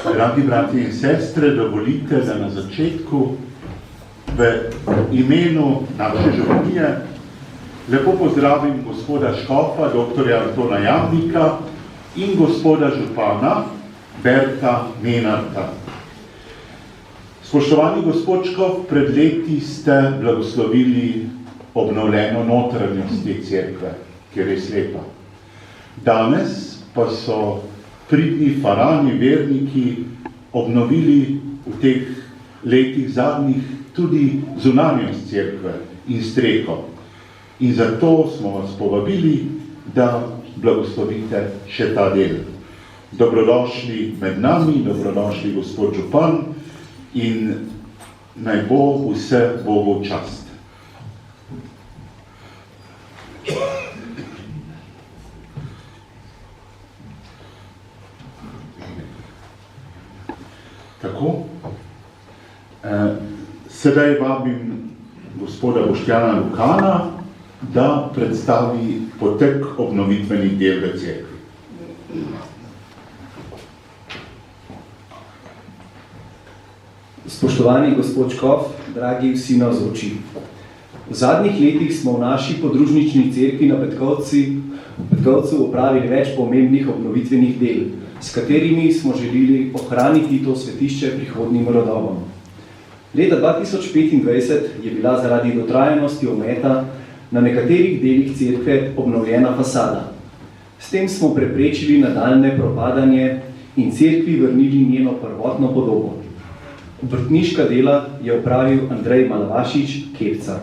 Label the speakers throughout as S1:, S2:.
S1: Dragi brati in sestre, dovolite, da na začetku v imenu naše županije lepo pozdravim gospoda škofa, dr. Antona Jamnika in gospoda župana Berta Menarta. Spoštovani gospod škof, pred leti ste blagoslovili obnovljeno notranjost te cerkve, ki je res lepa. Danes pa so pridni farani, verniki obnovili v teh letih zadnjih tudi zunanjost cerkve in streho. In zato smo vas povabili, da blagoslovite še ta del. Dobrodošli med nami, dobrodošli gospod župan in naj bo vse Bogu čast. Tako. Sedaj vabim gospoda Boštjana Lukana, da predstavi potek obnovitvenih del v cerkvi.
S2: Spoštovani gospod škof, dragi vsi navzoči. V zadnjih letih smo v naši podružnični cerkvi na Petkovcu opravili več pomembnih obnovitvenih del, s katerimi smo želeli ohraniti to svetišče prihodnjim rodovom. Leta 2025 je bila zaradi dotrajanosti ometa na nekaterih delih cerkve obnovljena fasada. S tem smo preprečili nadaljne propadanje in cerkvi vrnili njeno prvotno podobo. Obrtniška dela je opravil Andrej Malavašič, Kepca.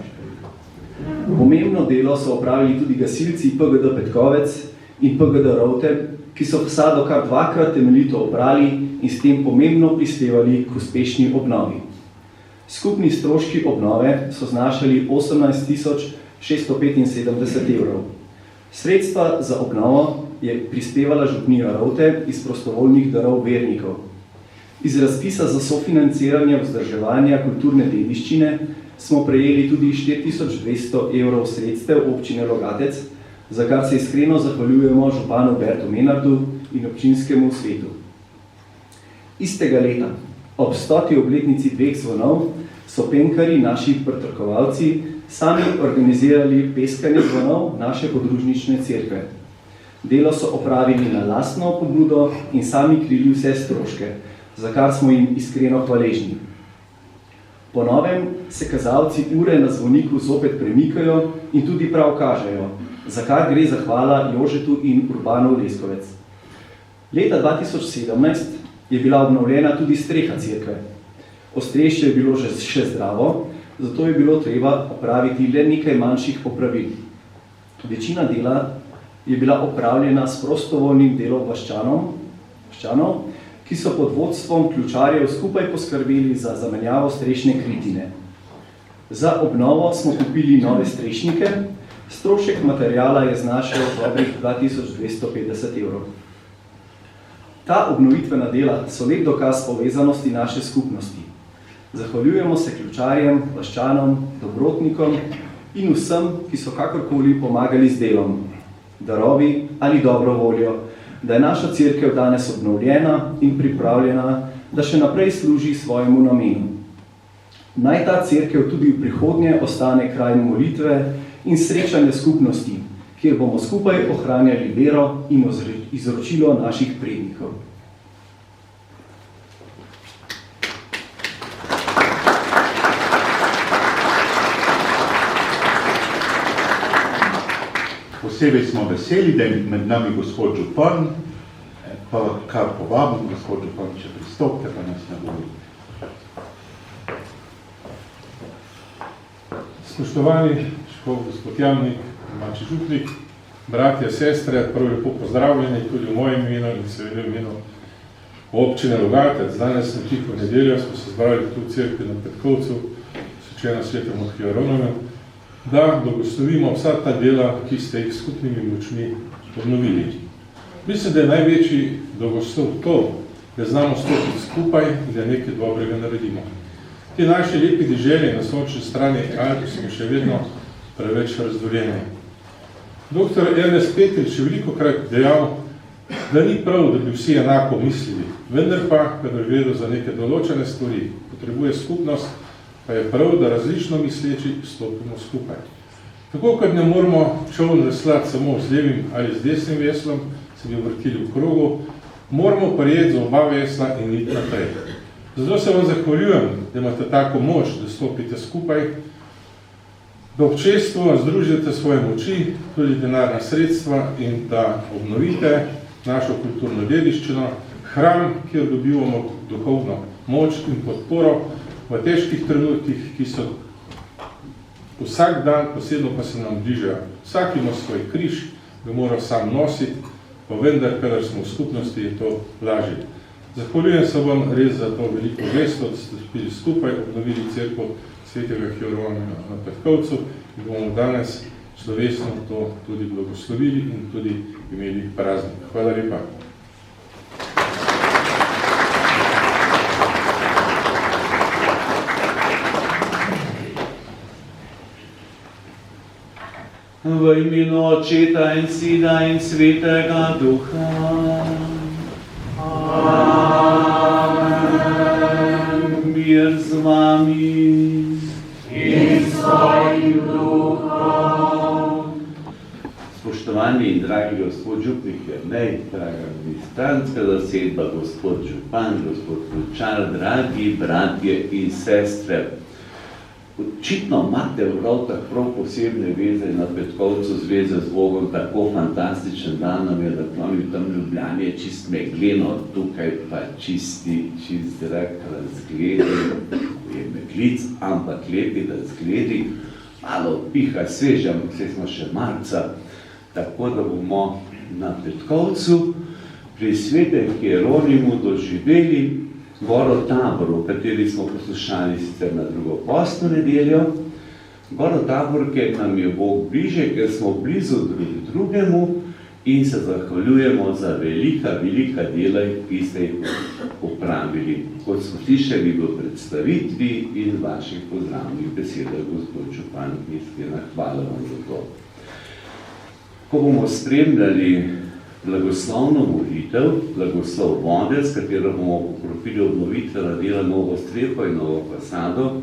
S2: Pomembno delo so opravili tudi gasilci PGD Petkovec in PGD Rovte, ki so fasado kar dvakrat temeljito oprali in s tem pomembno prispevali k uspešni obnovi. Skupni stroški obnove so znašali 18 675 evrov. Sredstva za obnovo je prispevala župnija Rovte iz prostovoljnih darov vernikov. Iz razpisa za sofinanciranje vzdrževanja kulturne dediščine smo prejeli tudi 4200 evrov sredstev občine Logatec, za kar se iskreno zahvaljujemo županu Bertu Menartu in občinskemu svetu. Istega leta, ob 100. obletnici dveh zvonov, so penkarji, naši pritrkovalci, sami organizirali peskanje zvonov naše podružnične cerkve. Delo so opravili na lastno pobudo in sami krili vse stroške, za kar smo jim iskreno hvaležni. Po novem se kazalci ure na zvoniku zopet premikajo in tudi prav kažejo, za kar gre zahvala Jožetu in Urbanu Leskovec. Leta 2017 je bila obnovljena tudi streha cerkve. Ostrešje je bilo še zdravo, zato je bilo treba opraviti le nekaj manjših popravil. Večina dela je bila opravljena s prostovoljnim delom vaščanov, ki so pod vodstvom ključarjev skupaj poskrbeli za zamenjavo strešne kritine. Za obnovo smo kupili nove strešnike, strošek materiala je znašal dobrih 2250 evrov. Ta obnovitvena dela so lep dokaz povezanosti naše skupnosti. Zahvaljujemo se ključarjem, vaščanom, dobrotnikom in vsem, ki so kakorkoli pomagali z delom, darovi ali dobro voljo, da je naša cerkev danes obnovljena in pripravljena, da še naprej služi svojemu namenu. Naj ta cerkev tudi v prihodnje ostane kraj molitve in srečanja skupnosti, kjer bomo skupaj ohranjali vero in izročilo naših prednikov.
S1: Posebej smo veseli, da je med nami gospod župan, pa kar povabim, gospod župan, če pristopite, pa nas nagovori.
S3: Spoštovani škof, gospod Jamnik, domači župnik, bratje, sestre, prvo lepo pozdravljeni tudi v mojem imenu in seveda v imenu občine Logatec. Danes na tiho nedeljo smo se zbrali tu v cerkvi na Petkovcu, svečeno svetom Hieronomem, da blagoslovimo vsa ta dela, ki ste jih skupnimi močmi obnovili. Mislim, da je največji blagoslov to, da znamo stopiti skupaj in da nekaj dobrega naredimo. Te naše lepi deželi na sončni strani Alp smo še vedno preveč razdoljeni. Dr. Ernest Petrič je velikokrat dejal, da ni prav, da bi vsi enako mislili, vendar pa, kadar gre za neke določene stvari, potrebuje skupnost, pa je prav, da različno misleči stopimo skupaj. Tako, kot ne moramo čoln veslati samo z levim ali z desnim veslom, se bi vrtili v krogu, moramo prijeti za oba vesla in iti naprej. Zato se vam zahvaljujem, da imate tako moč, da stopite skupaj, da občestvo združite svoje moči, tudi denarna sredstva in da obnovite našo kulturno dediščino, hram, kjer dobivamo duhovno moč in podporo v težkih trenutkih, ki so vsak dan, posebno pa se nam bližajo. Vsak ima svoj križ, ga mora sam nositi, pa vendar, kadar smo v skupnosti, je to lažje. Zahvaljujem se vam res za to veliko gesto, da ste bili skupaj, obnovili cerkev svetega Hieronima na Petkovcu in bomo danes slovesno to tudi blagoslovili in tudi imeli praznik. Hvala lepa.
S4: V imenu Očeta in Sina in Svetega Duha. Amen. Mir z vami. In s tvojim duhom. Spoštovani in dragi gospod župnik Jernej, draga ministranska zasedba, gospod župan, gospod Klučar, dragi bratje in sestre. Očitno imate v Rovtah prav posebne veze na Petkovcu, zveze z Bogom, tako fantastičen dan nam je, da klonil tam Ljubljani je čist megleno, tukaj pa čist zrak razgledi, je meglic, ampak lepi razgledi, malo piha sveža, vse smo še marca, tako da bomo na Petkovcu pri svetem Hieronimu doživeli Goro Tabor, v kateri smo poslušali sicer na drugo postno nedeljo. Goro Tabor, ker nam je Bog bliže, ker smo blizu drugemu in se zahvaljujemo za velika dela, ki ste jih opravili. Kot smo slišali v predstavitvi in vaših pozdravnih besedah, gospod župan, iskrena hvala vam za to. Ko bomo spremljali blagoslovno molitev, blagoslov vode, s katero bomo pokropili obnovitvena dela novo streho in novo fasado,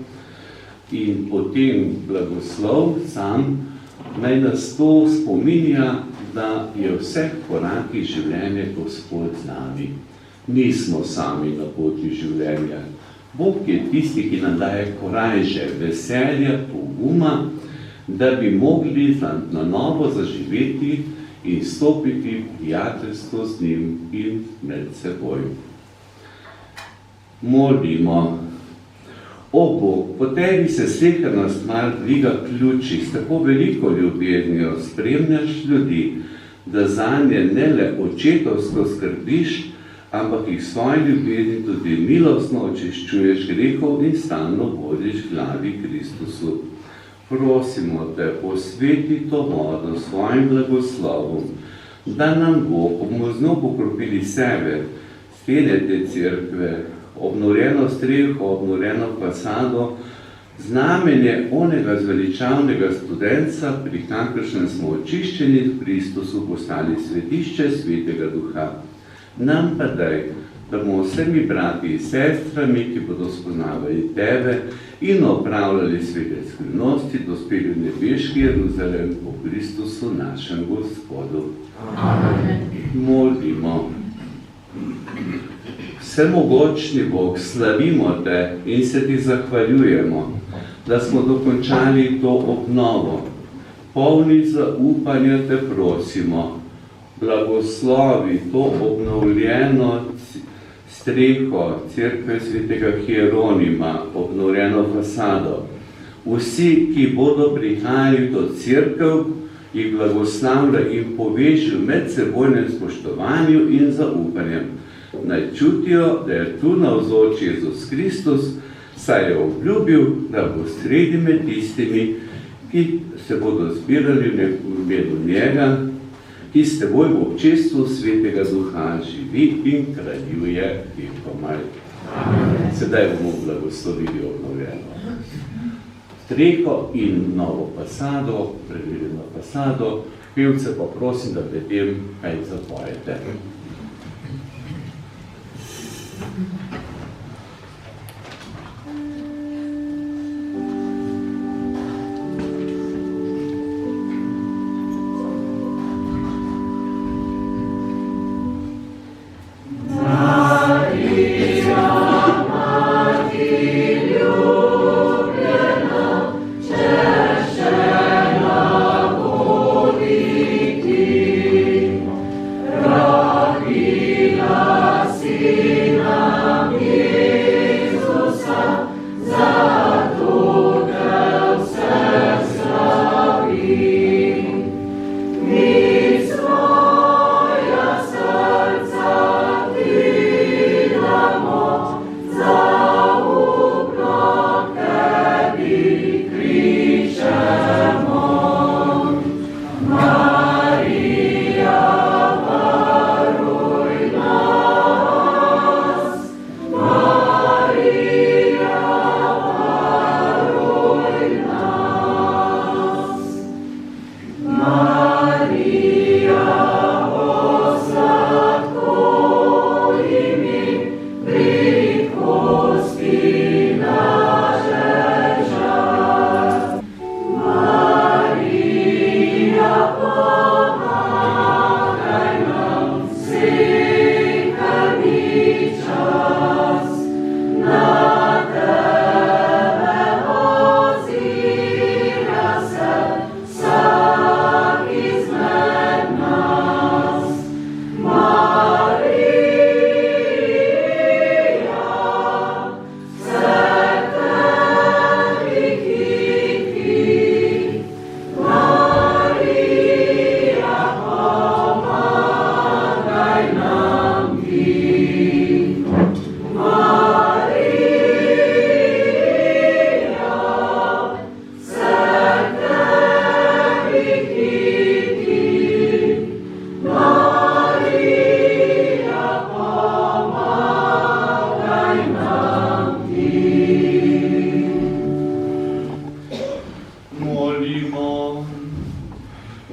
S4: in potem blagoslov sam naj nas to spominja, da je vseh korakih življenja Gospod z nami. Nismo sami na poti življenja. Bog je tisti, ki nam daje korajže, veselja, poguma, da bi mogli na novo zaživeti in stopiti v prijateljstvo z njim in med seboj. Molimo. O Bog, po tebi se sleherna stvar dviga ključi, s tako veliko ljubeznijo spremljaš ljudi, da zanje ne le očetovsko skrbiš, ampak jih svoji ljubezni tudi milostno očiščuješ grehov in stalno vodiš glavi Kristusu. Prosimo te, posveti to vodo svojim blagoslovom, da nam bo, ko bomo z njo pokropili sebe, stene te cerkve, obnovljeno streho, obnovljeno fasado, znamenje onega zveličavnega studenca, pri kakršnem smo očiščeni v Kristusu postali svetišče svetega duha. Nam pa daj, da bomo vsemi brati in sestrami, ki bodo spoznavali tebe in opravljali svete skrivnosti, dospeli v nebeški Jeruzalem po Kristusu našem Gospodu. Amen. Molimo. Vsemogočni Bog, slavimo te in se ti zahvaljujemo, da smo dokončali to obnovo. Polni zaupanja te prosimo, blagoslovi to obnovljeno streho cerkve svetega Hieronima, obnovljeno fasado. Vsi, ki bodo prihajali do cerkev, jih blagoslavlja in poveži v medsebojnem spoštovanju in zaupanjem. Naj čutijo, da je tu navzoč Jezus Kristus, saj je obljubil, da bo sredi med tistimi, ki se bodo zbirali v imenu njega, ki s teboj v občestvu svetega duha živi in kraljuje vekomaj. Sedaj bomo blagoslovili obnovljeno streho in novo fasado, preverjeno fasado. Pevce pa prosim, da pred tem kaj zapojete.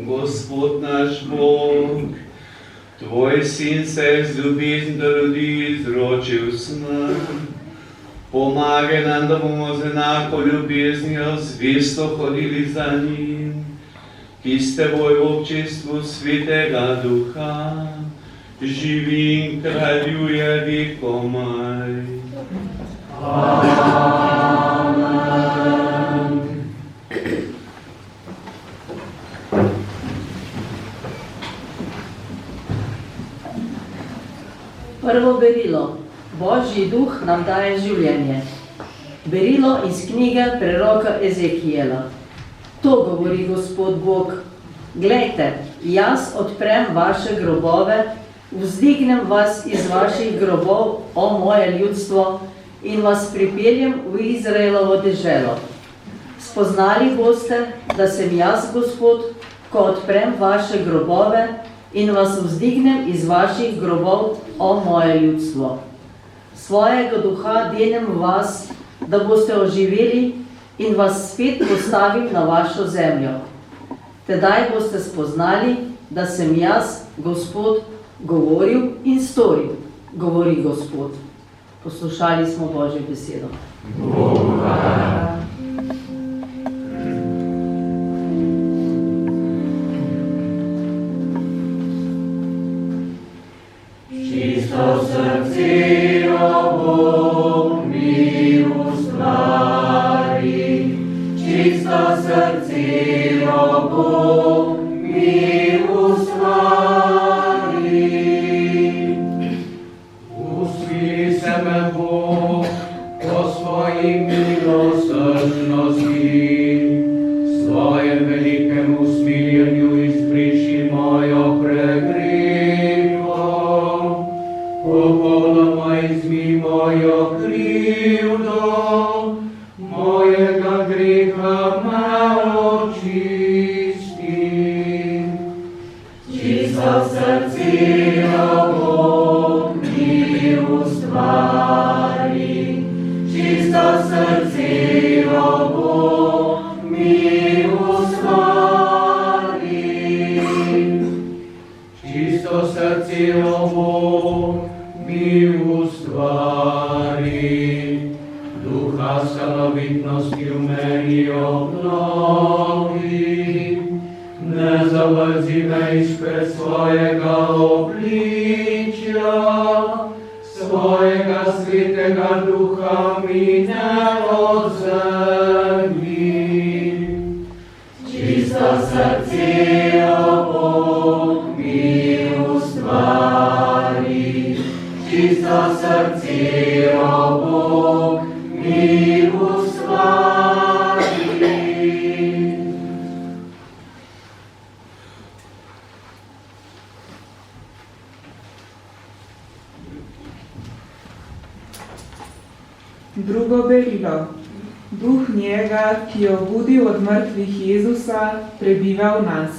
S5: Gospod naš Bog, Tvoj Sin se je z ljubezni do ljudi izročil smrt. Pomagaj nam, da bomo z enako ljubeznijo zvesto hodili za njim, ki s Teboj v občestvu Svetega Duha živi in kraljuje vekomaj.
S6: Prvo berilo. Božji duh nam daje življenje. Berilo iz knjige preroka Ezekijela. To govori Gospod Bog. Glejte, jaz odprem vaše grobove, vzdignem vas iz vaših grobov, o moje ljudstvo, in vas pripeljem v Izraelovo deželo. Spoznali boste, da sem jaz Gospod, ko odprem vaše grobove in vas vzdignem iz vaših grobov, o moje ljudstvo. Svojega duha denem vas, da boste oživeli in vas spet postavim na vašo zemljo. Tedaj boste spoznali, da sem jaz, Gospod, govoril in storil, govori Gospod. Poslušali smo Božjo besedo.
S7: Čisto srce, o Bog, mi ustvari. Čisto srce, o Bog, mi ustvari. Usmili se me, Bog, po svoji milosrdnosti, svojem velikem usmiljenju izbriši mojo pregreho. Popolnoma izmi mojo krivdo, mojega greha malo čisti. Čisto srce, o Bog, mi ustvari. Čisto srce, o Bog, mi ustvari. Čisto srce, o Bog, mi ustvari. ustvari, duha stanovitnosti v meni obnovi, ne zavrzi me izpred svojega obličja, svojega svetega duha mi ne odzemi. Čisto srce, o Bog, mi ustvari, čisto srce, o Bog, mi ustvari.
S8: Drugo berilo. Duh njega, ki je obudil od mrtvih Jezusa, prebiva v nas.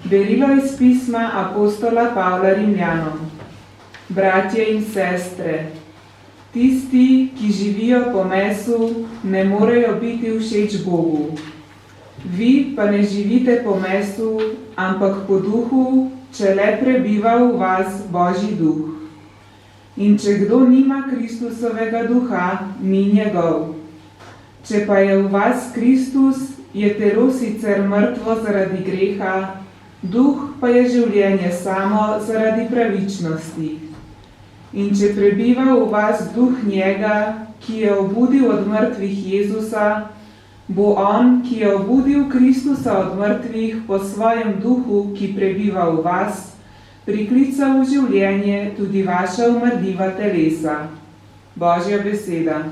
S8: Berilo iz pisma apostola Pavla Rimljanom. Bratje in sestre, tisti, ki živijo po mesu, ne morejo biti všeč Bogu. Vi pa ne živite po mesu, ampak po duhu, če le prebiva v vas Božji duh. In če kdo nima Kristusovega duha, ni njegov. Če pa je v vas Kristus, je telo sicer mrtvo zaradi greha, duh pa je življenje samo zaradi pravičnosti. In če prebiva v vas duh njega, ki je obudil od mrtvih Jezusa, bo on, ki je obudil Kristusa od mrtvih po svojem duhu, ki prebiva v vas, priklical v življenje tudi vaša umrljiva telesa. Božja beseda.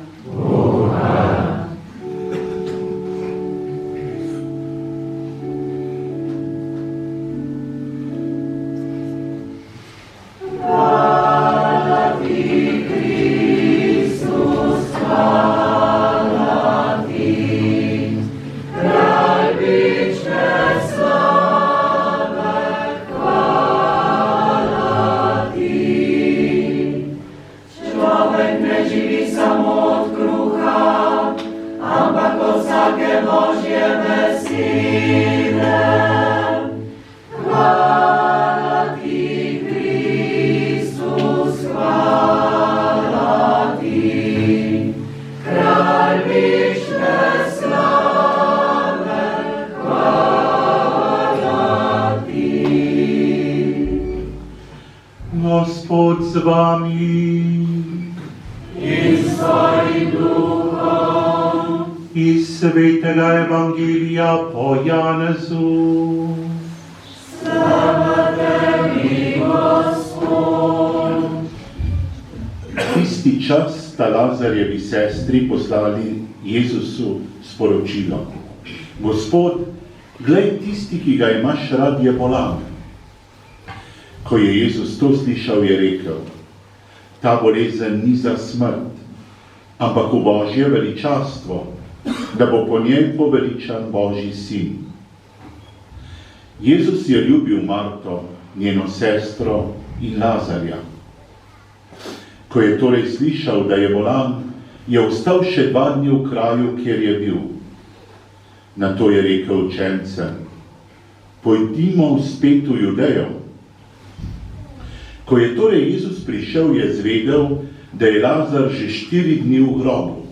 S1: Gospod z vami.
S7: In s tvojim duhom.
S1: Iz svetega evangelija po Janezu.
S7: Slava tebi, Gospod.
S1: Tisti čas sta Lazarjevi sestri poslali Jezusu sporočilo. Gospod, glej, tisti, ki ga imaš rad, je bolan. Ko je Jezus to slišal, je rekel, ta bolezen ni za smrt, ampak v Božje veličastvo, da bo po njej poveličan Božji sin. Jezus je ljubil Marto, njeno sestro in Lazarja. Ko je torej slišal, da je bolan, je ostal še 2 dni v kraju, kjer je bil. Nato je rekel učencem, pojdimo spet v Judejo. Ko je torej Jezus prišel, je zvedel, da je Lazar že 4 dni v grobu.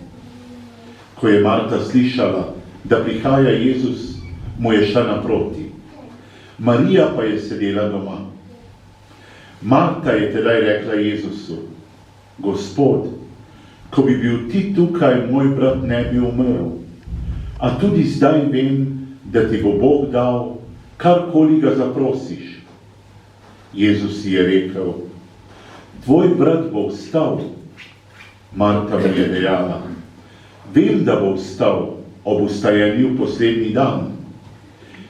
S1: Ko je Marta slišala, da prihaja Jezus, mu je šla naproti. Marija pa je sedela doma. Marta je tedaj rekla Jezusu, Gospod, ko bi bil ti tukaj, moj brat ne bi umrl. A tudi zdaj vem, da ti bo Bog dal, karkoli ga zaprosiš. Jezus je rekel, tvoj brat bo vstal. Marta mu je dejala, vem, da bo vstal ob vstajenju poslednji dan.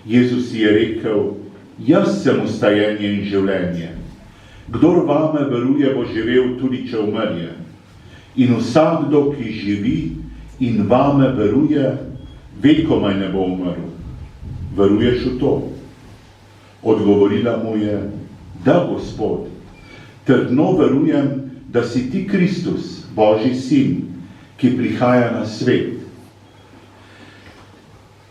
S1: Jezus je rekel, jaz sem vstajenje in življenje. Kdor vame veruje, bo živel tudi, če umrje. In vsakdo, ki živi in vame veruje, vekomaj ne bo umrl. Veruješ v to? Odgovorila mu je, da, Gospod, trdno verujem, da si ti Kristus, Božji sin, ki prihaja na svet.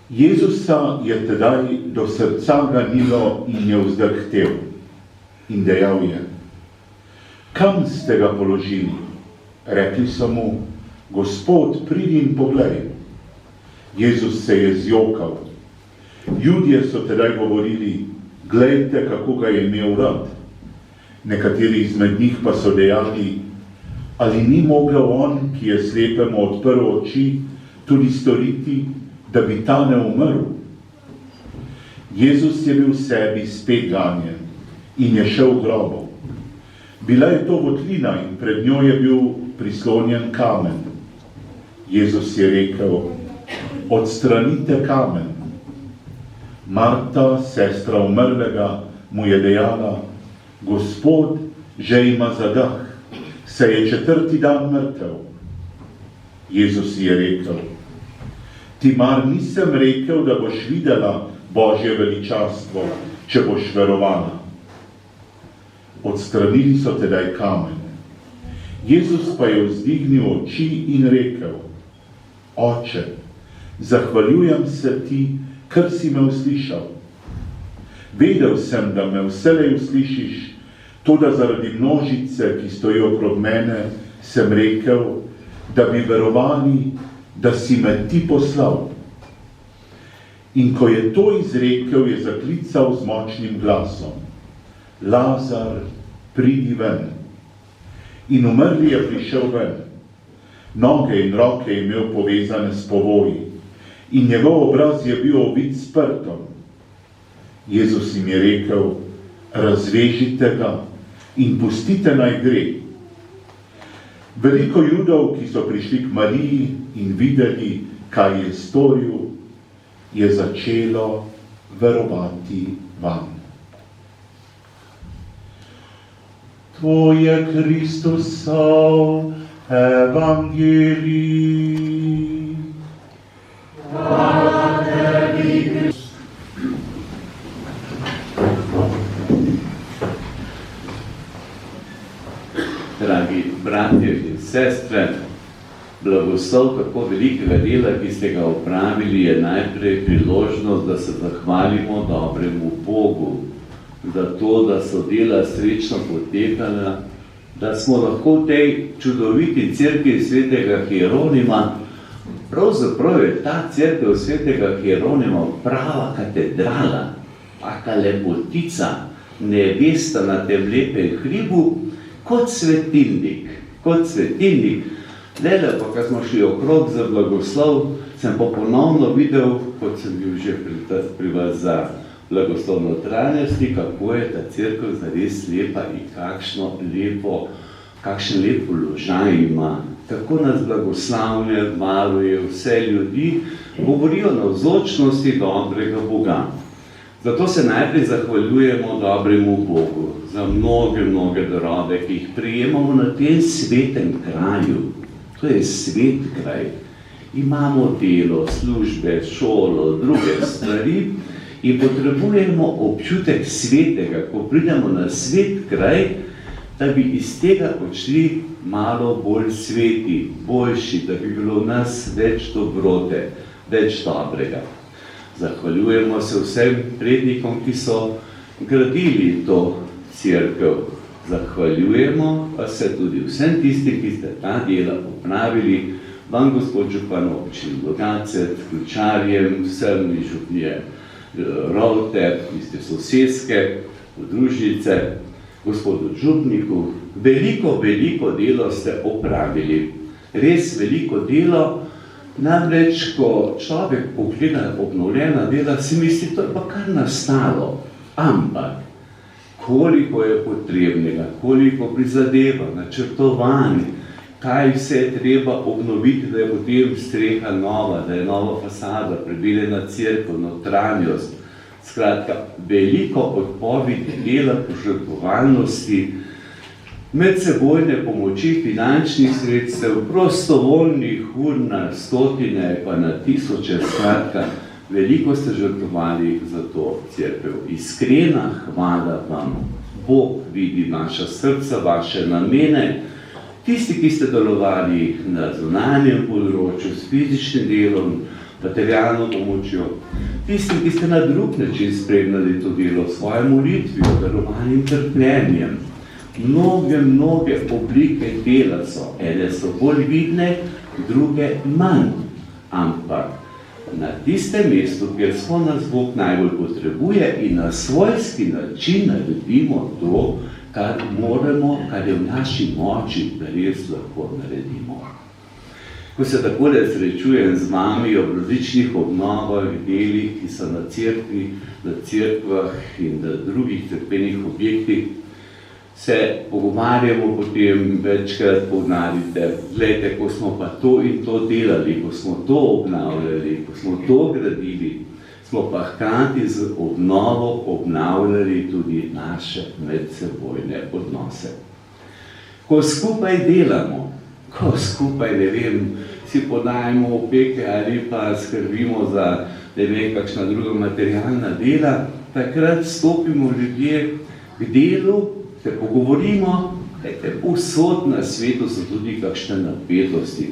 S1: Jezusa je tedaj do srca ganilo in je vzdrhtel. In dejal je, kam ste ga položili? Rekli so mu, Gospod, pridi in poglej. Jezus se je zjokal. Judje so tedaj govorili, glejte, kako ga je imel rad. Nekateri izmed njih pa so dejali, ali ni mogel on, ki je slepemu odprl oči, tudi storiti, da bi ta ne umrl? Jezus je bil v sebi spet ganjen in je šel v grobu. Bila je to votlina in pred njo je bil prislonjen kamen. Jezus je rekel, odstranite kamen. Marta, sestra umrlega, mu je dejala, Gospod, že ima zadah, saj je 4. dan mrtev. Jezus je rekel, ti mar nisem rekel, da boš videla Božje veličastvo, če boš verovala. Odstranili so tedaj kamen. Jezus pa je vzdignil oči in rekel, Oče, zahvaljujem se ti, ker si me uslišal. Vedel sem, da me vselej uslišiš, toda zaradi množice, ki stoji okrog mene, sem rekel, da bi verovali, da si me ti poslal. In ko je to izrekel, je zaklical z močnim glasom, Lazar, pridi ven. In umrli je prišel ven. Noge in roke je imel povezane s povoji in njegov obraz je bil ovit s prtom. Jezus jim je rekel, razvežite ga in pustite naj gre. Veliko Judov, ki so prišli k Mariji in videli, kaj je storil, je začelo verovati vam. Tvoj je Kristusov evangelij.
S7: Hvala tebi,
S4: Dragi bratje in sestre, blagoslov tako velikega dela, ki ste ga opravili, je najprej priložnost, da se zahvalimo dobremu Bogu za to, da so dela srečno potekala, da smo lahko v tej čudoviti cerkvi svetega Hieronima, pravzaprav je ta cerkev svetega Hieronima prava katedrala, taka lepotica, nevesta na tem lepem hribu, kot svetilnik. Lele pa, ko smo šli okrog za blagoslov, sem pa ponovno videl, kot sem bil že pri vas za blagoslov notranjosti, kako je ta cerkev zares lepa in kakšen lep položaj ima. Kako nas blagoslavlja, varuje vse ljudi, govorijo o navzočnosti dobrega Boga. Zato se najprej zahvaljujemo dobremu Bogu za mnoge darove, ki jih prejemamo na tem svetem kraju. To je svet kraj. Imamo delo, službe, šolo, druge stvari in potrebujemo občutek svetega, ko pridemo na svet kraj, da bi iz tega odšli malo bolj sveti, boljši, da bi bilo v nas več dobrote, več dobrega. Zahvaljujemo se vsem prednikom, ki so gradili to cerkev. Zahvaljujemo pa se tudi vsem tistim, ki ste ta dela opravili, vam, gospod župan občine Logatec, ključarjem, vsem župnije Rovte, tiste soseske, podružnice, gospodu župniku. Veliko delo ste opravili. Res veliko delo. Namreč, ko človek pogleda obnovljena dela, si misli, to je pa kar nastalo. Ampak, koliko je potrebnega, koliko prizadeva, načrtovanje, kaj vse je treba obnoviti, da je potem streha nova, da je nova fasada, predeljena cerkev, notranjost. Skratka, veliko odpovedi dela, požrtvovalnosti, medsebojne pomoči, finančnih sredstev, prostovoljnih ur na stotine, pa na tisoče, skratka, veliko ste žrtvovali za to cerkev. Iskrena hvala vam. Bog vidi naša srca, vaše namene. Tisti, ki ste delovali na zunanjem področju, s fizičnim delom, materialno pomočjo, tisti, ki ste na drug način spremljali to delo, svojo molitvijo, darovanjem, trpljenjem, Mnoge oblike dela so. Ene so bolj vidne, druge manj. Ampak na tistem mestu, kjer smo nas Bog najbolj potrebuje in na svojski način naredimo to, kar moramo, kar je v naši moči, da res lahko naredimo. Ko se takole srečujem z vami ob različnih obnovah, delih, ki so na cerkvi, na cerkvah in na drugih cerkvenih objektih, se pogovarjamo potem večkrat poudarite, gledajte, ko smo pa to in to delali, ko smo to obnavljali, ko smo to gradili, smo pa hkrati z obnovo obnavljali tudi naše medsebojne odnose. Ko skupaj delamo, ko skupaj, ne vem, si podajamo opeke ali pa skrbimo za, ne vem, kakšna druga materialna dela, takrat stopimo ljudje k delu, se pogovorimo, vsod na svetu so tudi kakšne napetosti.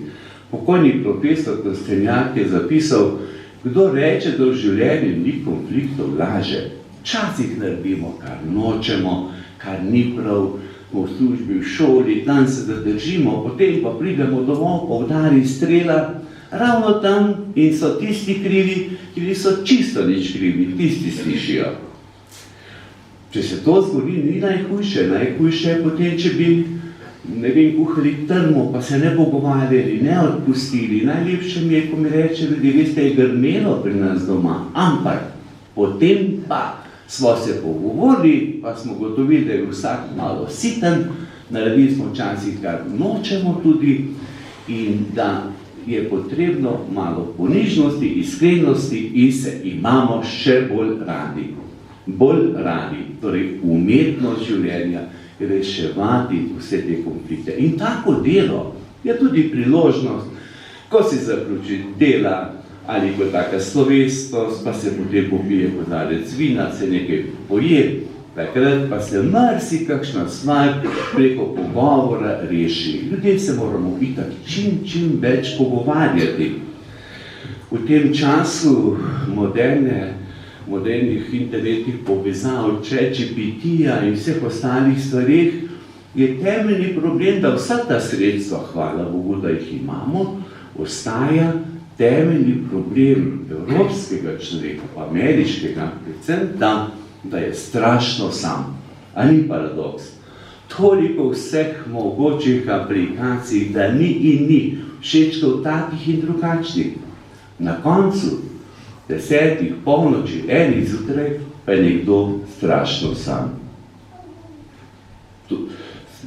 S4: Pokojni profesor Trstenjak je zapisal, kdo reče, da v življenju ni konfliktov, laže. Včasih naredimo, kar nočemo, kar ni prav, v službi, v šoli, tam se zadržimo, potem pa pridemo domov, pa udari strela, ravno tam in so tisti krivi, ki so čisto nič krivi, tisti slišijo. Če se to zgodi, ni najhujše. Najhujše je potem, če bi, ne vem, kuhali trmo, pa se ne pogovarjali, ne odpustili. Najlepše mi je, ko mi reče, ljudi, veste, je grmelo pri nas doma, ampak potem pa smo se pogovorili, pa smo gotovili, da je vsak malo siten, naredili smo včasih, kar nočemo tudi in da je potrebno malo ponižnosti, iskrenosti in se imamo še bolj radi. Bolj radi, torej umetnost življenja, reševati vse te konflikte. In tako delo je tudi priložnost, ko si zaključi dela ali kot taka slovesnost, pa se potem popije kozarec vina, se nekaj poje, takrat pa se marsikakšna stvar preko pogovora reši. Ljudje se moramo itak čim več pogovarjati. V tem času modernih internetnih povezav, ChatGPT-ja in vseh ostalih stvareh, je temeljni problem, da vsa ta sredstva, hvala Bogu, da jih imamo, ostaja temeljni problem evropskega človeka, pa ameriškega, predvsem tam, da je strašno sam. Ali paradoks? Toliko vseh mogočih aplikacij, da ni in ni, všečkov takih in drugačnih. Na koncu 10, polnoči, 1 zjutraj, pa je nekdo strašno sam.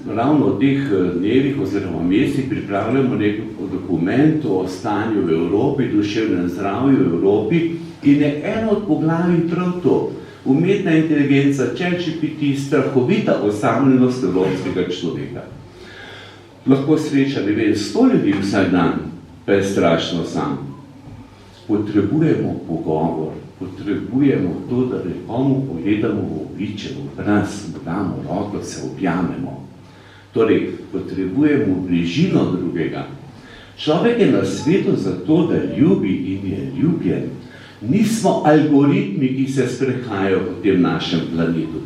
S4: Ravno v teh dnevih oziroma mesecih pripravljamo nekaj dokumentov o stanju v Evropi, duševnem zdravju v Evropi in je eno od poglavij prav to. Umetna inteligenca, ChatGPT, strahovita osamljenost evropskega človeka. Lahko sreča, ne vem, 100 ljudi vsak dan, pa je strašno sam. Potrebujemo pogovor, potrebujemo to, da nekomu pogledamo v obliče, v obraz, damo roko, se objamemo. Torej, potrebujemo bližino drugega. Človek je na svetu zato, da ljubi in je ljubljen. Nismo algoritmi, ki se sprehajajo po tem našem planetu.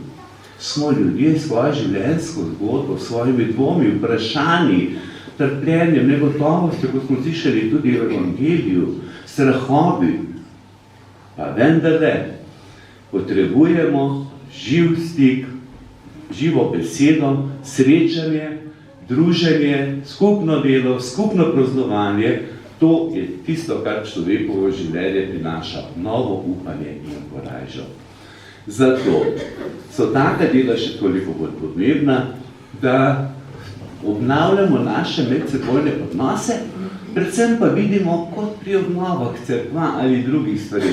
S4: Smo ljudje s svojo življenjsko zgodbo, s svojimi dvomi, vprašanji, trpljenjem, negotovostjo, kot smo slišali tudi v Evangeliju, strahovi. Pa vendarle potrebujemo živ stik, živo besedo, srečanje, druženje, skupno delo, skupno praznovanje. To je tisto, kar človekovo življenje prinaša novo upanje in korajžo. Zato so taka dela še toliko bolj pomembna, da obnavljamo naše medsebojne odnose, predvsem pa vidimo kot pri obnovah cerkva ali drugih stvari.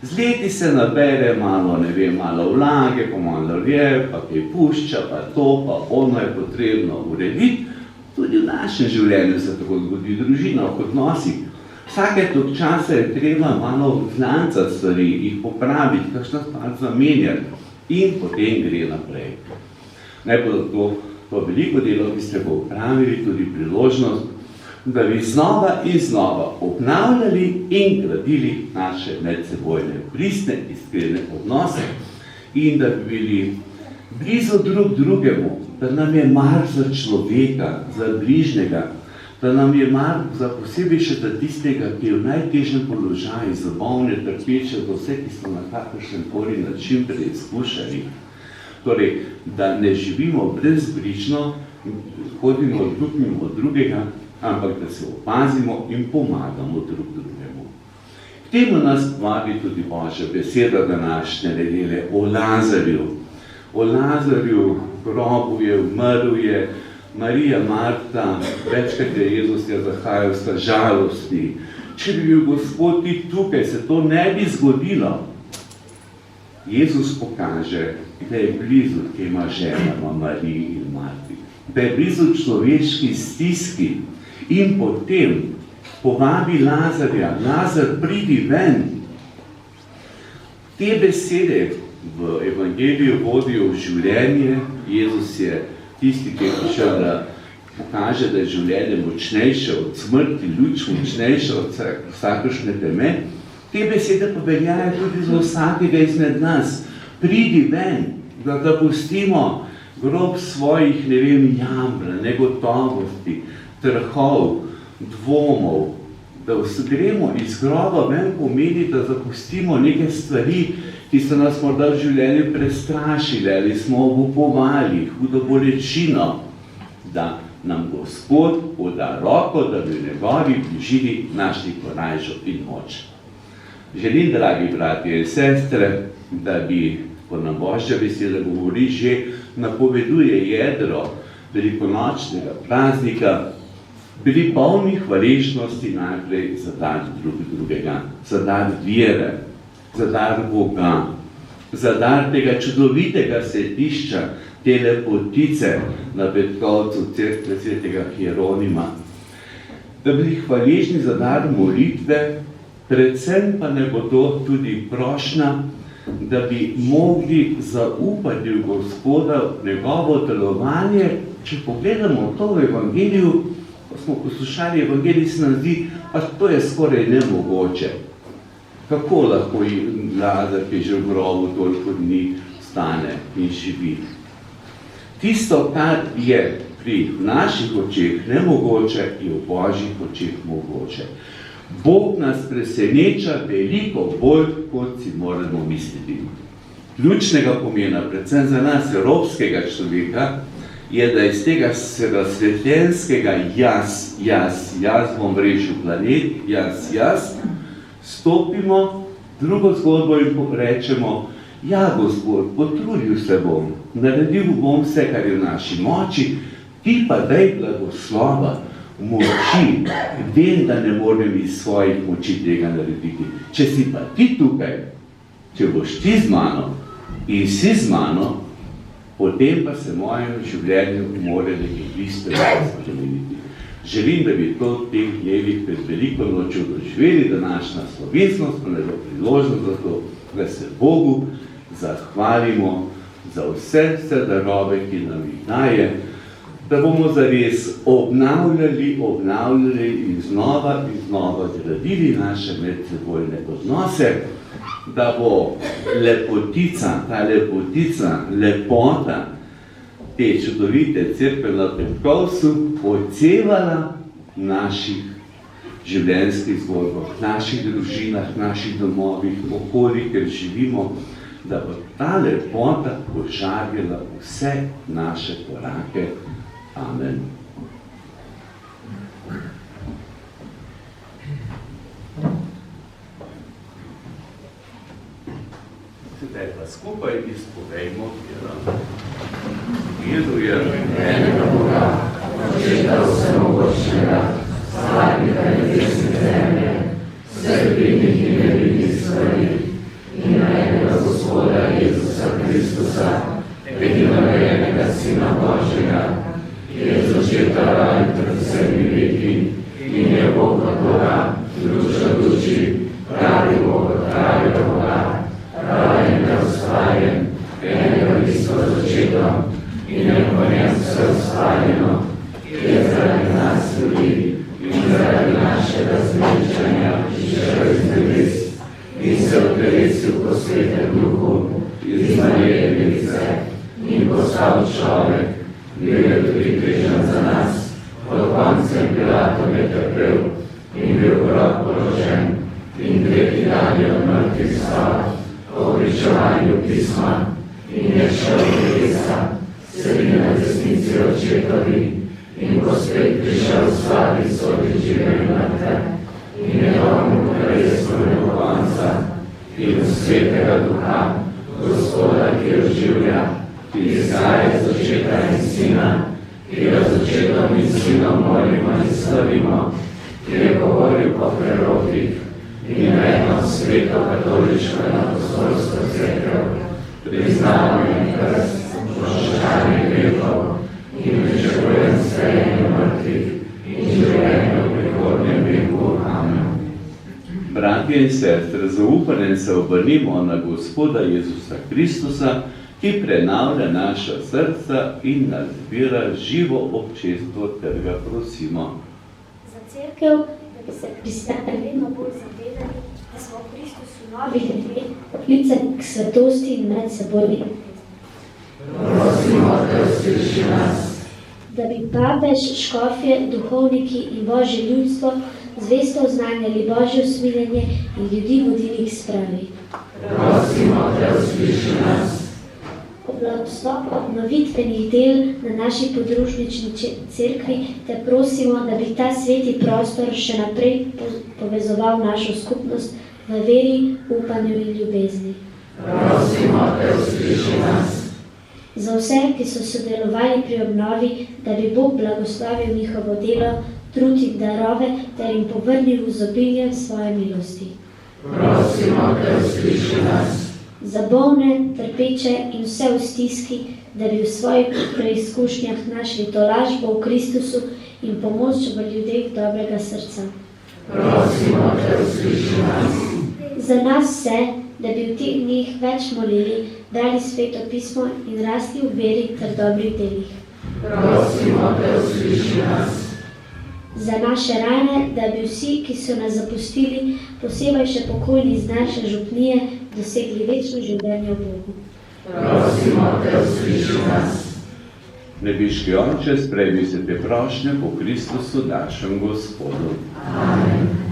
S4: Z leti se nabere malo, ne vem, malo vlage, pa malo rje, pa kaj pušča, pa to, pa ono je potrebno urediti. Tudi v našem življenju se tako zgodi, družina, v odnosih. Vsake tok časa je treba malo znancati stvari, jih popraviti, kakšno stvar zamenjati in potem gre naprej. Najbolj to veliko delo, ki ste bo upravili, tudi priložnost, da bi znova in znova obnavljali in gradili naše medsebojne pristne, iskrene odnose in da bi bili blizu drug drugemu, da nam je mar za človeka, za bližnjega, da nam je mar za posebej še za tistega, ki je v najtežjem položaju, za bolne, trpeče, za vse, ki so na kakršen koli način preizkušali. Torej, da ne živimo brezbrižno, hodimo drug mimo drugega, ampak da se opazimo in pomagamo drug drugemu. K temu nas vabi tudi Božja beseda današnje nedelje o Lazarju. O Lazarju, grobu je, umrl je, Marija, Marta, večkrat je Jezus je zahajal, sta žalostni. Če bi bil Gospod ti tukaj, se to ne bi zgodilo. Jezus pokaže, da je blizu tema ženama Mariji in Marti, da je blizu človeški stiski in potem povabi Lazarja, Lazar, pridi ven. Te besede v evangeliju vodijo v življenje. Jezus je tisti, ki je prišel, da pokaže, da je življenje močnejše od smrti, luč močnejše od vsakršne teme. Te besede pa veljajo tudi za vsakega izmed nas. Pridi ven, da zapustimo grob svojih, jambra, negotovosti, strahov, dvomov. Da gremo iz groba ven pomeni, da zapustimo neke stvari, ki so nas morda v življenju prestrašile ali smo obupovali, hudo bolečino, da nam Gospod poda roko, da bi v njegovi bližini našli korajžo in moč. Želim, dragi bratje in sestre, da bi, ko nam Božja beseda govori, že napoveduje jedro velikonočnega praznika, bili polni hvaležnosti najprej za dar drugega, za dar vere, za dar Boga, za dar tega čudovitega svetišča, te lepotice na Petkovcu cerkve svetega Hieronima. Da bili hvaležni za dar molitve, predvsem pa ne bo to tudi prošnja, da bi mogli zaupati v Gospoda, v njegovo delovanje. Če pogledamo to v evangeliju, ko smo poslušali evangelij, se nam zdi, pa to je skoraj nemogoče. Kako lahko Lazar, ki je že v grobu toliko dni, stane in živi? Tisto, kar je pri naših očeh nemogoče, je v Božjih očeh mogoče. Bog nas preseneča veliko bolj, kot si moramo misliti. Ključnega pomena, predvsem za nas, evropskega človeka, je, da iz tega razsvetljenskega jaz bom rešil planet, jaz, stopimo drugo zgodbo in rečemo, ja, Gospod, potrudil se bom, naredil bom vse, kar je v naši moči, ti pa daj blagoslova, moči, vem, da ne morem iz svojih moči tega narediti. Če si pa ti tukaj, če boš ti z mano in si z mano, potem pa se mojem življenju mora nekaj bistveno spremeniti. Želim, da bi to v teh dnevih pred veliko nočjo doživeli, današnja slovesnost, pa ne bo priložnost za to, da se Bogu zahvalimo za vse darove, ki nam jih daje, da bomo zares obnavljali in znova gradili naše medsebojne odnose, da bo lepota te čudovite cerkve na Petkovcu odsevala v naših življenjskih zgodbah, naših družinah, naših domovih, okolij, ker živimo, da bo ta lepota požarjala vse naše korake. Amen. Sedaj pa skupaj izpovejmo Verujem enega Boga, Očeta vsemogočnega, stvarnika nebes in zemlje, vseh vidnih in nevidnih stvari, in enega Gospoda Jezusa Kristusa, edinorojenega Sina Božjega, ki je z očeta rajen pred vsemi veki in je Bog od Boga, duša duši, pravi Bog od pravega Boga, rajenega ustvarjen, enega bistva z očetom, in je po njem vse ustvarjeno, ki je zaradi nas ljudi in zaradi našega zveličanja prišel iz nebes in se odresil po svetem duhu iz Marije Device in postal človek,
S9: bil je tudi križan za nas, pod Poncem Pilatom je trpel in bil v grob položen in tretji dan je od mrtvih vstal, po pričevanju pisma in je šel v nebesa, sedi na desnici Očetovi in ko spet prišel v slavi sodit žive in mrtve in je domov kraljestvo do konca in v Svetega Duha, Gospoda, ki oživlja, ki izhaja iz Očeta in Sina, ki ga z Očetom in Sinom molimo in slavimo, ki je govoril po prerokih in eno sveto katoliško in apostolsko cerkev, priznamo in krst, oproščanje grehov in pričakujem sprejenje mrtvih in življenje v prihodnjem veku. Amen.
S4: Bratje in sestre, z zaupanjem se obrnimo na Gospoda Jezusa Kristusa, ki prenavlja naša srca in nas zbira živo občestvo, ter ga prosimo.
S10: Za cerkev, da bi se kristjani vedno bolj zavedali, da smo v Kristusu novi ljudje, poklicani k svetosti in medsebojni ljubezni.
S9: Prosimo, da usliši nas.
S10: Da bi papež, škofje, duhovniki in Božje ljudstvo zvesto oznanjali Božje usmiljenje in ljudi vodili k spravi.
S9: Prosimo, da usliši nas.
S10: Ob blagoslovu obnovitvenih del na naši podružnični cerkvi te prosimo, da bi ta sveti prostor še naprej povezoval našo skupnost v veri, upanju in ljubezni.
S9: Prosimo, da usliši nas.
S10: Za vse, ki so sodelovali pri obnovi, da bi Bog blagoslovil njihovo delo, trud in darove, ter jim povrnil izobilje svoje milosti.
S9: Prosimo, da usliši nas.
S10: Za bolne, trpeče in vse v stiski, da bi v svojih preizkušnjah našli tolažbo v Kristusu in pomoč v ljudeh dobrega srca.
S9: Prosimo, da usliši nas.
S10: Za nas vse, da bi v teh dneh več molili, brali Sveto pismo in rasli v veri ter dobrih delih.
S9: Prosimo, da usliši nas.
S10: Za naše rane, da bi vsi, ki so nas zapustili, posebej še pokojni iz naše župnije, dosegli večno življenje v Bogu.
S9: Prosimo, da usliši nas.
S4: Nebiški Oče, sprejmi se te prošnje po Kristusu našem Gospodu.
S9: Amen.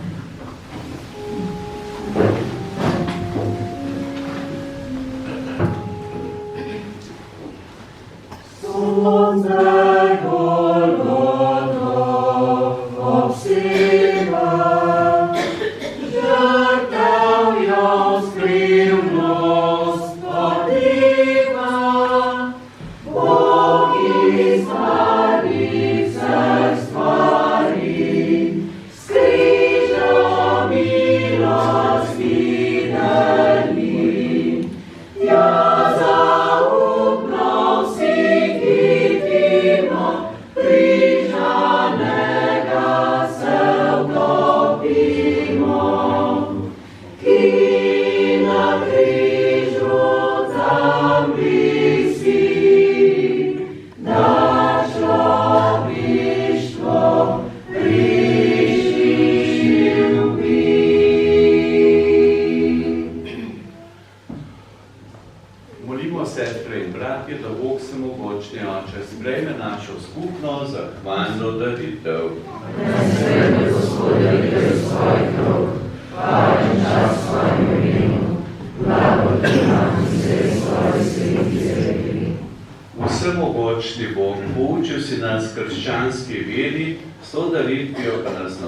S4: Vsemogočni Bog, poučil si nas krščanski veri, s to daritvijo pa nas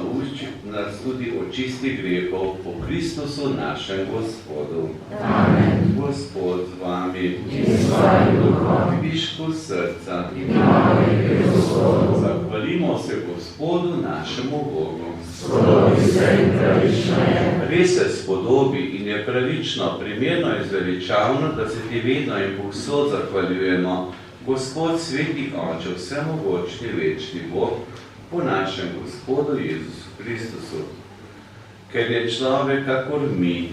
S4: nas tudi očisti grehov po Kristusu našem Gospodu.
S9: Amen.
S4: Gospod z vami
S9: in s tvojim duhom,
S4: višku srca
S9: in molitvi Gospodu.
S4: Zahvalimo se Gospodu našemu Bogu.
S9: Spodobi se in pravično je.
S4: Res se spodobi in je pravično, primerno in zveličavno, da se ti vedno in povsod zahvaljujemo. Gospod, sveti Oče, vsemogočni, večni Bog, po našem Gospodu Jezusu Kristusu. Ker je človek kakor mi,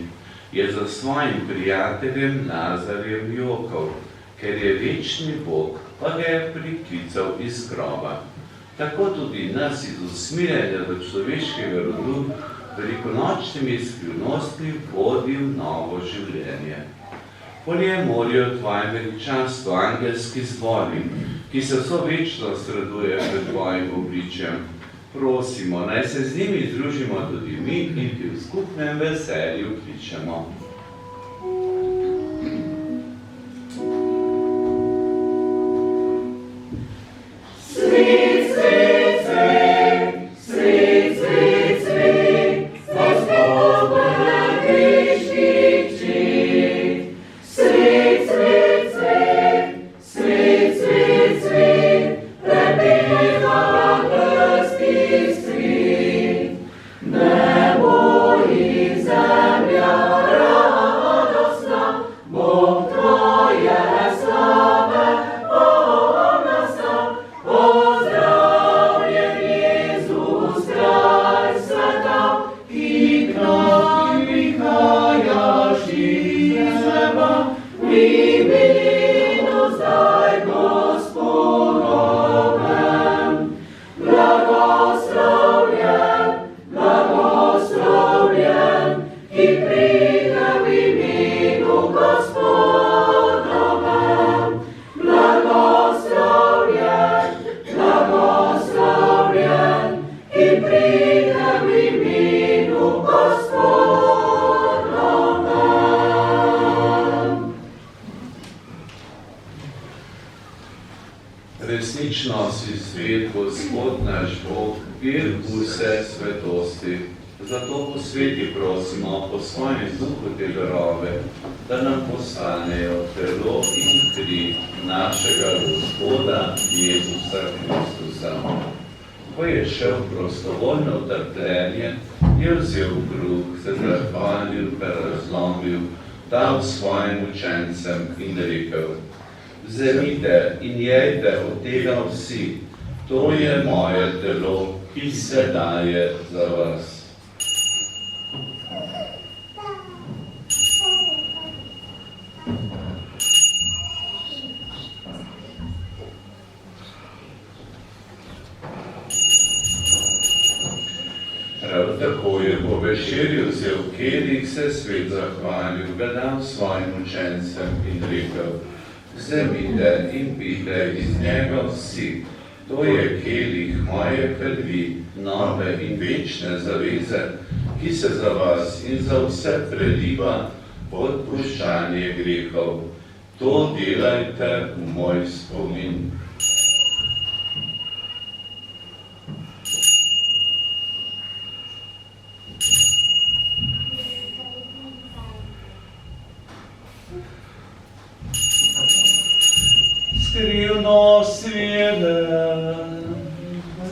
S4: je za svojim prijateljem Lazarjem jokal, ker je večni Bog, pa ga je priklical iz groba. Tako tudi nas iz usmirjanja do človeškega rodu velikonočnimi skrivnostmi vodi v novo življenje. Po njem molijo tvoje veličanstvo, angelski zbori,
S5: ki se vso večnost raduje pred tvojim obličjem. Prosimo, naj se z njimi združimo tudi mi in ti v skupnem veselju kličemo.
S9: Svet, svet, svet, svet, svet, svet, Gospod grešnih čet. Svet, svet, svet, svet, svet, svet, prebiva vrsti svet. Nebo in zemlja radostna, Bog tvoje slave polna sta. Pozdravljen Jezus, kralj sveta, ki k nam prihajaš iz neba, v imenu zdaj Gospodovem. Blagoslovljen, blagoslovljen, ki pride v imenu Gospodovem. Blagoslovljen, blagoslovljen, ki pride v imenu Gospodovem.
S5: Resnično si svet, Gospod naš Bog, vir vse svetosti. Zato posveti prosimo po svojem duhu te darove, da nam postanejo telo in kri našega Gospoda Jezusa Kristusa. Ko je šel prostovoljno v trpljenje, je vzel kruh, se zahvalil, ga razlomil, dal svojim učencem in rekel: Vzemite in jejte od tega vsi, to je moje telo, ki se daje za vas. Prav tako je po večerju vzel kelih, se svet zahvalil, ga dal svojim učencem in rekel: Vzemite in pijte iz njega vsi, to je kelih moje krvi, nove in večne zaveze, ki se za vas in za vse preliva pod odpuščanje grehov. To delajte v moj spomin. Skrivno svede,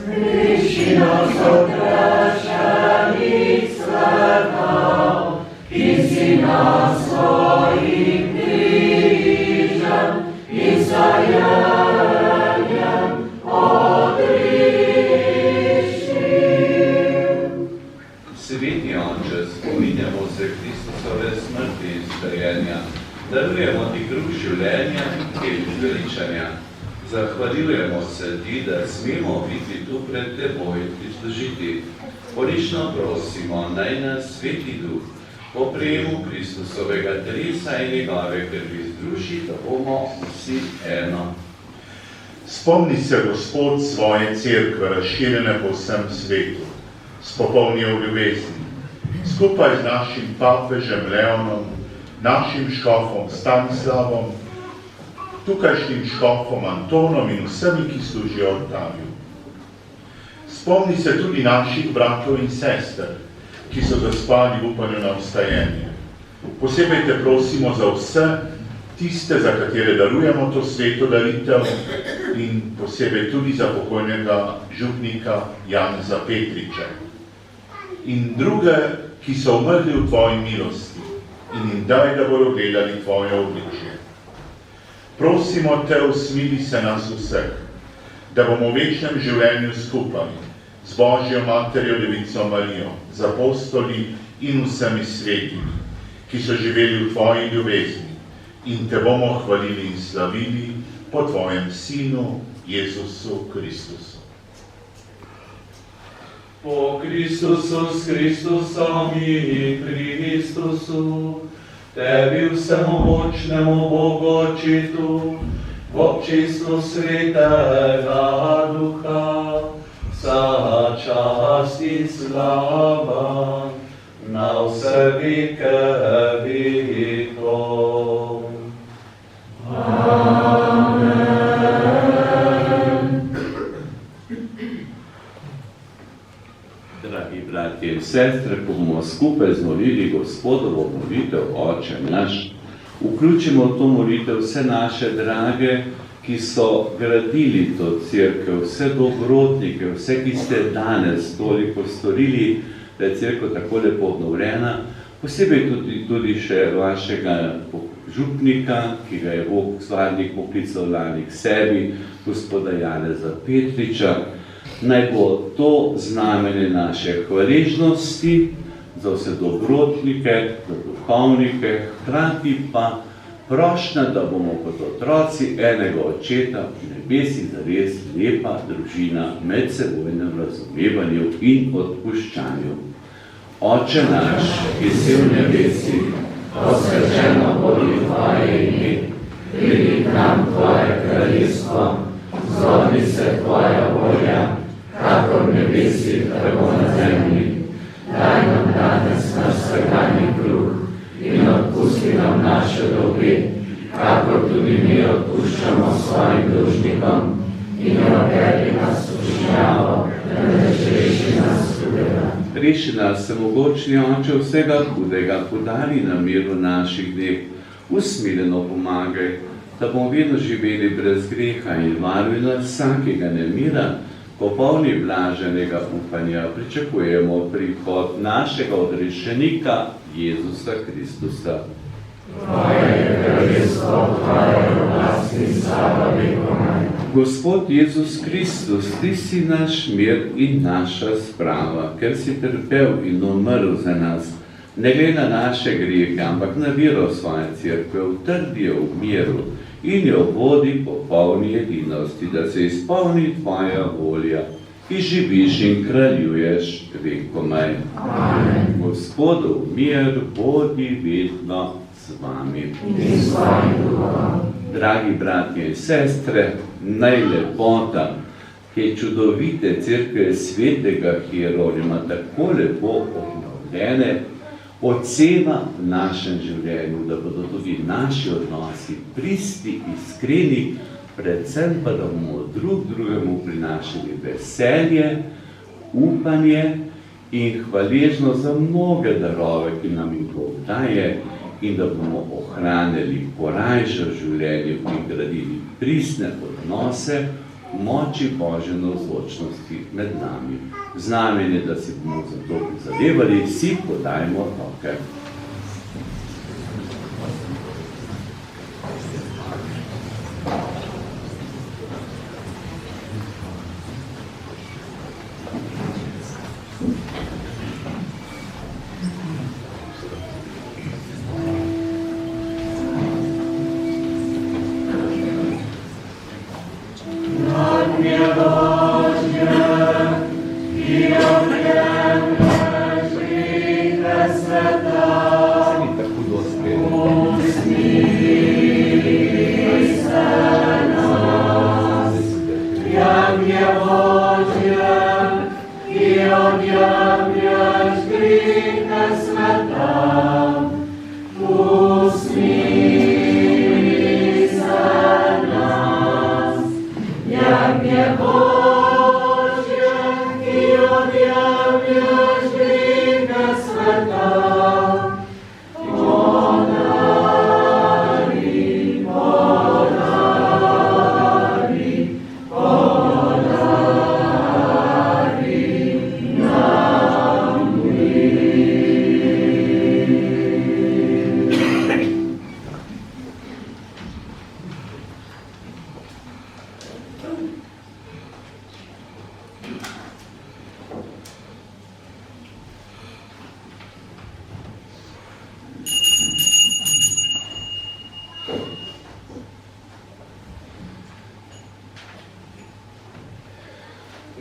S9: Sliši nas odrešenih svetov, in si nas svojim križem in zajenjem odrešil.
S5: Sveti Anče, spominjamo se Kristusove smrti in stajenja, darujemo ti kruh življenja in kelih veličanja. Zahvaljujemo se ti, da smemo biti tu pred teboj prislužiti. Porično prosimo, naj nas Sveti Duh po prejemu Kristusovega telesa in njegove krvi združi, da bomo vsi eno.
S1: Spomni se, Gospod, svoje cerkve, razširjene po vsem svetu, s popolnijo ljubezni, skupaj z našim papežem Leonom, našim škofom Stanislavom, tukajšnjim škofom Antonom in vsemi, ki služijo oltarju. Spomni se tudi naših bratov in sester, ki so zaspali v upanju na vstajenje. Posebej te prosimo za vse tiste, za katere darujemo to sveto daritev, in posebej tudi za pokojnega župnika Janeza Petriča. In druge, ki so umrli v tvoji milosti, in jim daj, da bodo gledali tvoje obličje. Prosimo te, usmili se nas vseh, da bomo v večnem življenju skupaj z Božjo Materjo Devico Marijo, z apostoli in vsemi svetimi, ki so živeli v tvoji ljubezni, in te bomo hvalili in slavili po tvojem Sinu, Jezusu Kristusu.
S5: Po Kristusu, s Kristusom in pri Kristusu, tebi vsemogočnemu Bogu Očetu, v v občestvu Svetega Duha, vsa čast in slava na vse veke vekov. Dragi bratje in sestre, ko bomo skupaj zmolili Gospodovo molitev Oče naš, vključimo v to molitev vse naše drage, ki so gradili to cerkev, vse dobrotnike, vse, ki ste danes toliko storili, da je cerkev tako lepo obnovljena, posebej tudi še vašega župnika, ki ga je Bog stvarnik poklical lani k sebi, gospoda Janeza Petriča. Naj bo to znamenje naše hvaležnosti za vse dobrotnike, za duhovnike, hkrati pa prošnja, da bomo kot otroci enega očeta v nebesih zares lepa družina medsebojnem razumevanju in odpuščanju. Oče naš, ki si v nebesih, posvečeno bodi tvoje ime, pridi k nam tvoje kraljestvo, zgodi se tvoja volja, kakor v nebesih, tako na zemlji. Daj nam danes naš vsakdanji kruh in odpusti nam naše dolge, kakor tudi mi odpuščamo svojim dolžnikom, in ne vpelji nas v skušnjavo, temveč reši nas hudega. Reši nas, vsemogočni Oče vsega hudega, podari nam mir v naših dneh, usmiljeno pomagaj, da bomo vedno živeli brez greha in varuj nas vsakega nemira, ko polni blaženega upanja pričakujemo prihod našega odrešenika Jezusa Kristusa. Tvoje je kraljestvo, tvoje je oblast in slava vekomaj. Gospod Jezus Kristus, ti si naš mir in naša sprava, ker si trpel in umrl za nas, ne glede na naše grehe, ampak na vero svoje cerkve, utrdi jo v miru in jo vodi po polni edinosti, da se izpolni tvoja volja, ki živiš in kraljuješ vekomaj. Amen. Gospodov mir bodi vedno z vami. In s tvojim duhom. Dragi bratje in sestre, naj lepota, ki je čudovite cerkve svetega Hieronima tako lepo obnovljene, odseva v našem življenju, da bodo tudi naši odnosi pristi, iskreni, predvsem pa, da bomo drug drugemu prinašali veselje, upanje in hvaležnost za mnoge darove, ki nam jih Bog daje, in da bomo ohranili korajše življenje in gradili pristne odnose v moči Božje navzočnosti med nami. Znamenje, da si bomo za to prizadevali, vsi podajmo roke.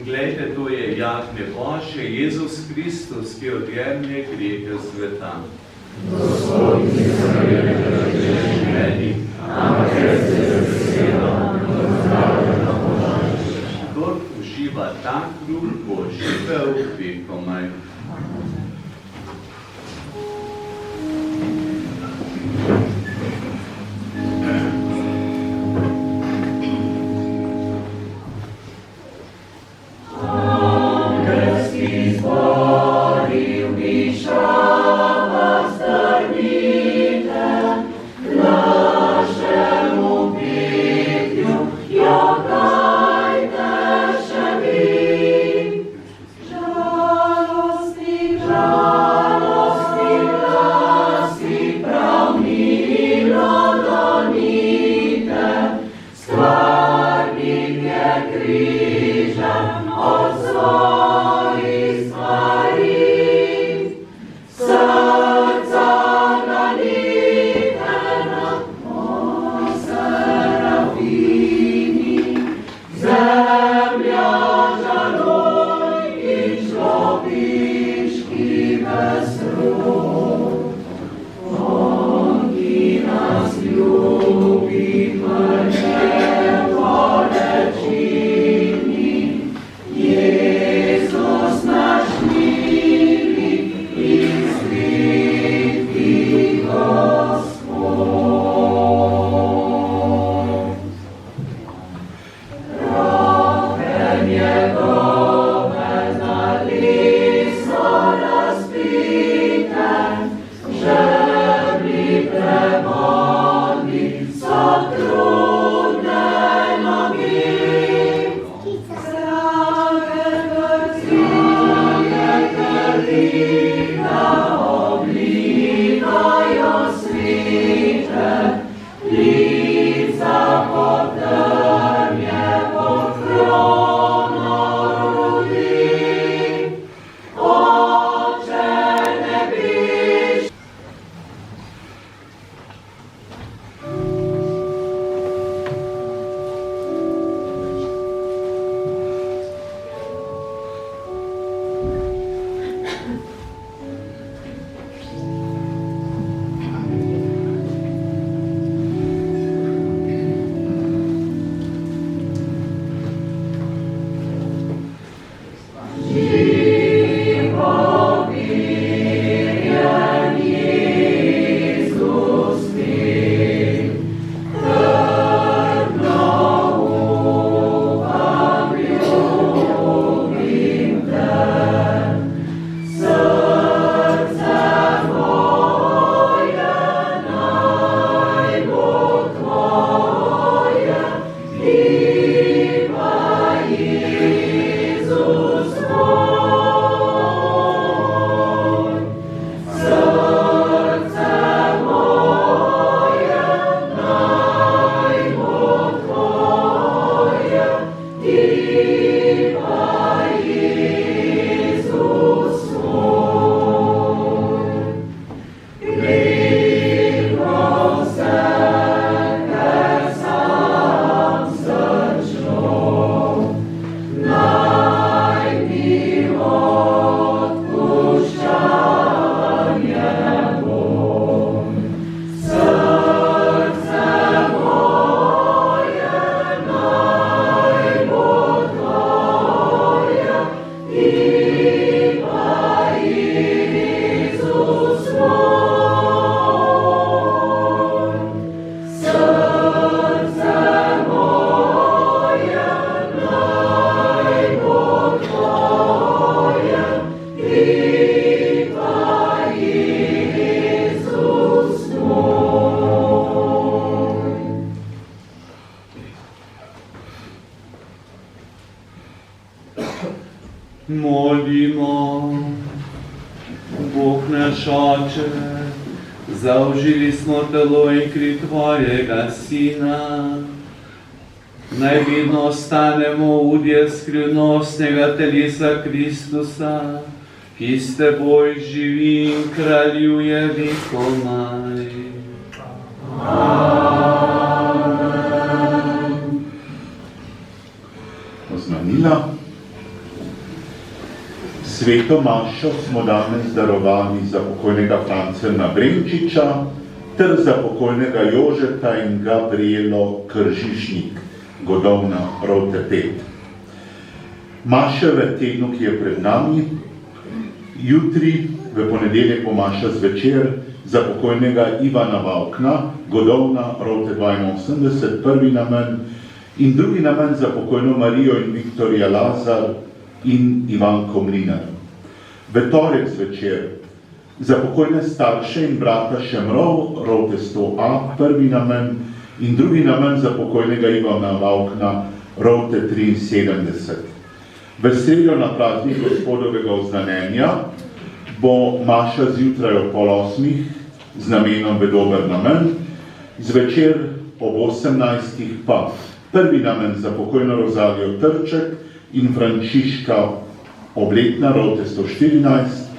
S5: Glejte, to je jagnje Božje, Jezus Kristus, ki odjemlje grehe sveta. Gospod, ki se je življenje, ampak jaz se zasedam. pa ta kruh bo živel vekomaj. Molimo, Bog naš Oče, zaužili smo telo in kri Tvojega Sina. Naj vedno ostanemo udje skrivnostnega telesa Kristusa, ki s Teboj živi in kraljuje vekomaj.
S1: Amen. Oznanila. Sveto mašo smo danes darovali za pokojnega Francena Brenčiča ter za pokojnega Jožeta in Gabrielo Kržišnik, godovna prav tepet. Maša v tednu, ki je pred nami, jutri, v ponedeljek bo maša zvečer za pokojnega Ivana Vavkna, Godovna, Rote 82, prvi namen, in drugi namen za pokojno Marijo in Viktorija Lazar in Ivanko Mlinar. V torek zvečer za pokojne starše in brata Šemrov, Rote 100a, prvi namen, in drugi namen za pokojnega Ivana Vavkna, Rote 73. V sredo na praznik Gospodovega oznanjenja bo maša zjutraj ob 7:30 z namenom v dober namen, zvečer ob 18:00 pa prvi namen za pokojno Rozalijo Trček in Frančiška Obletna, Rote 114,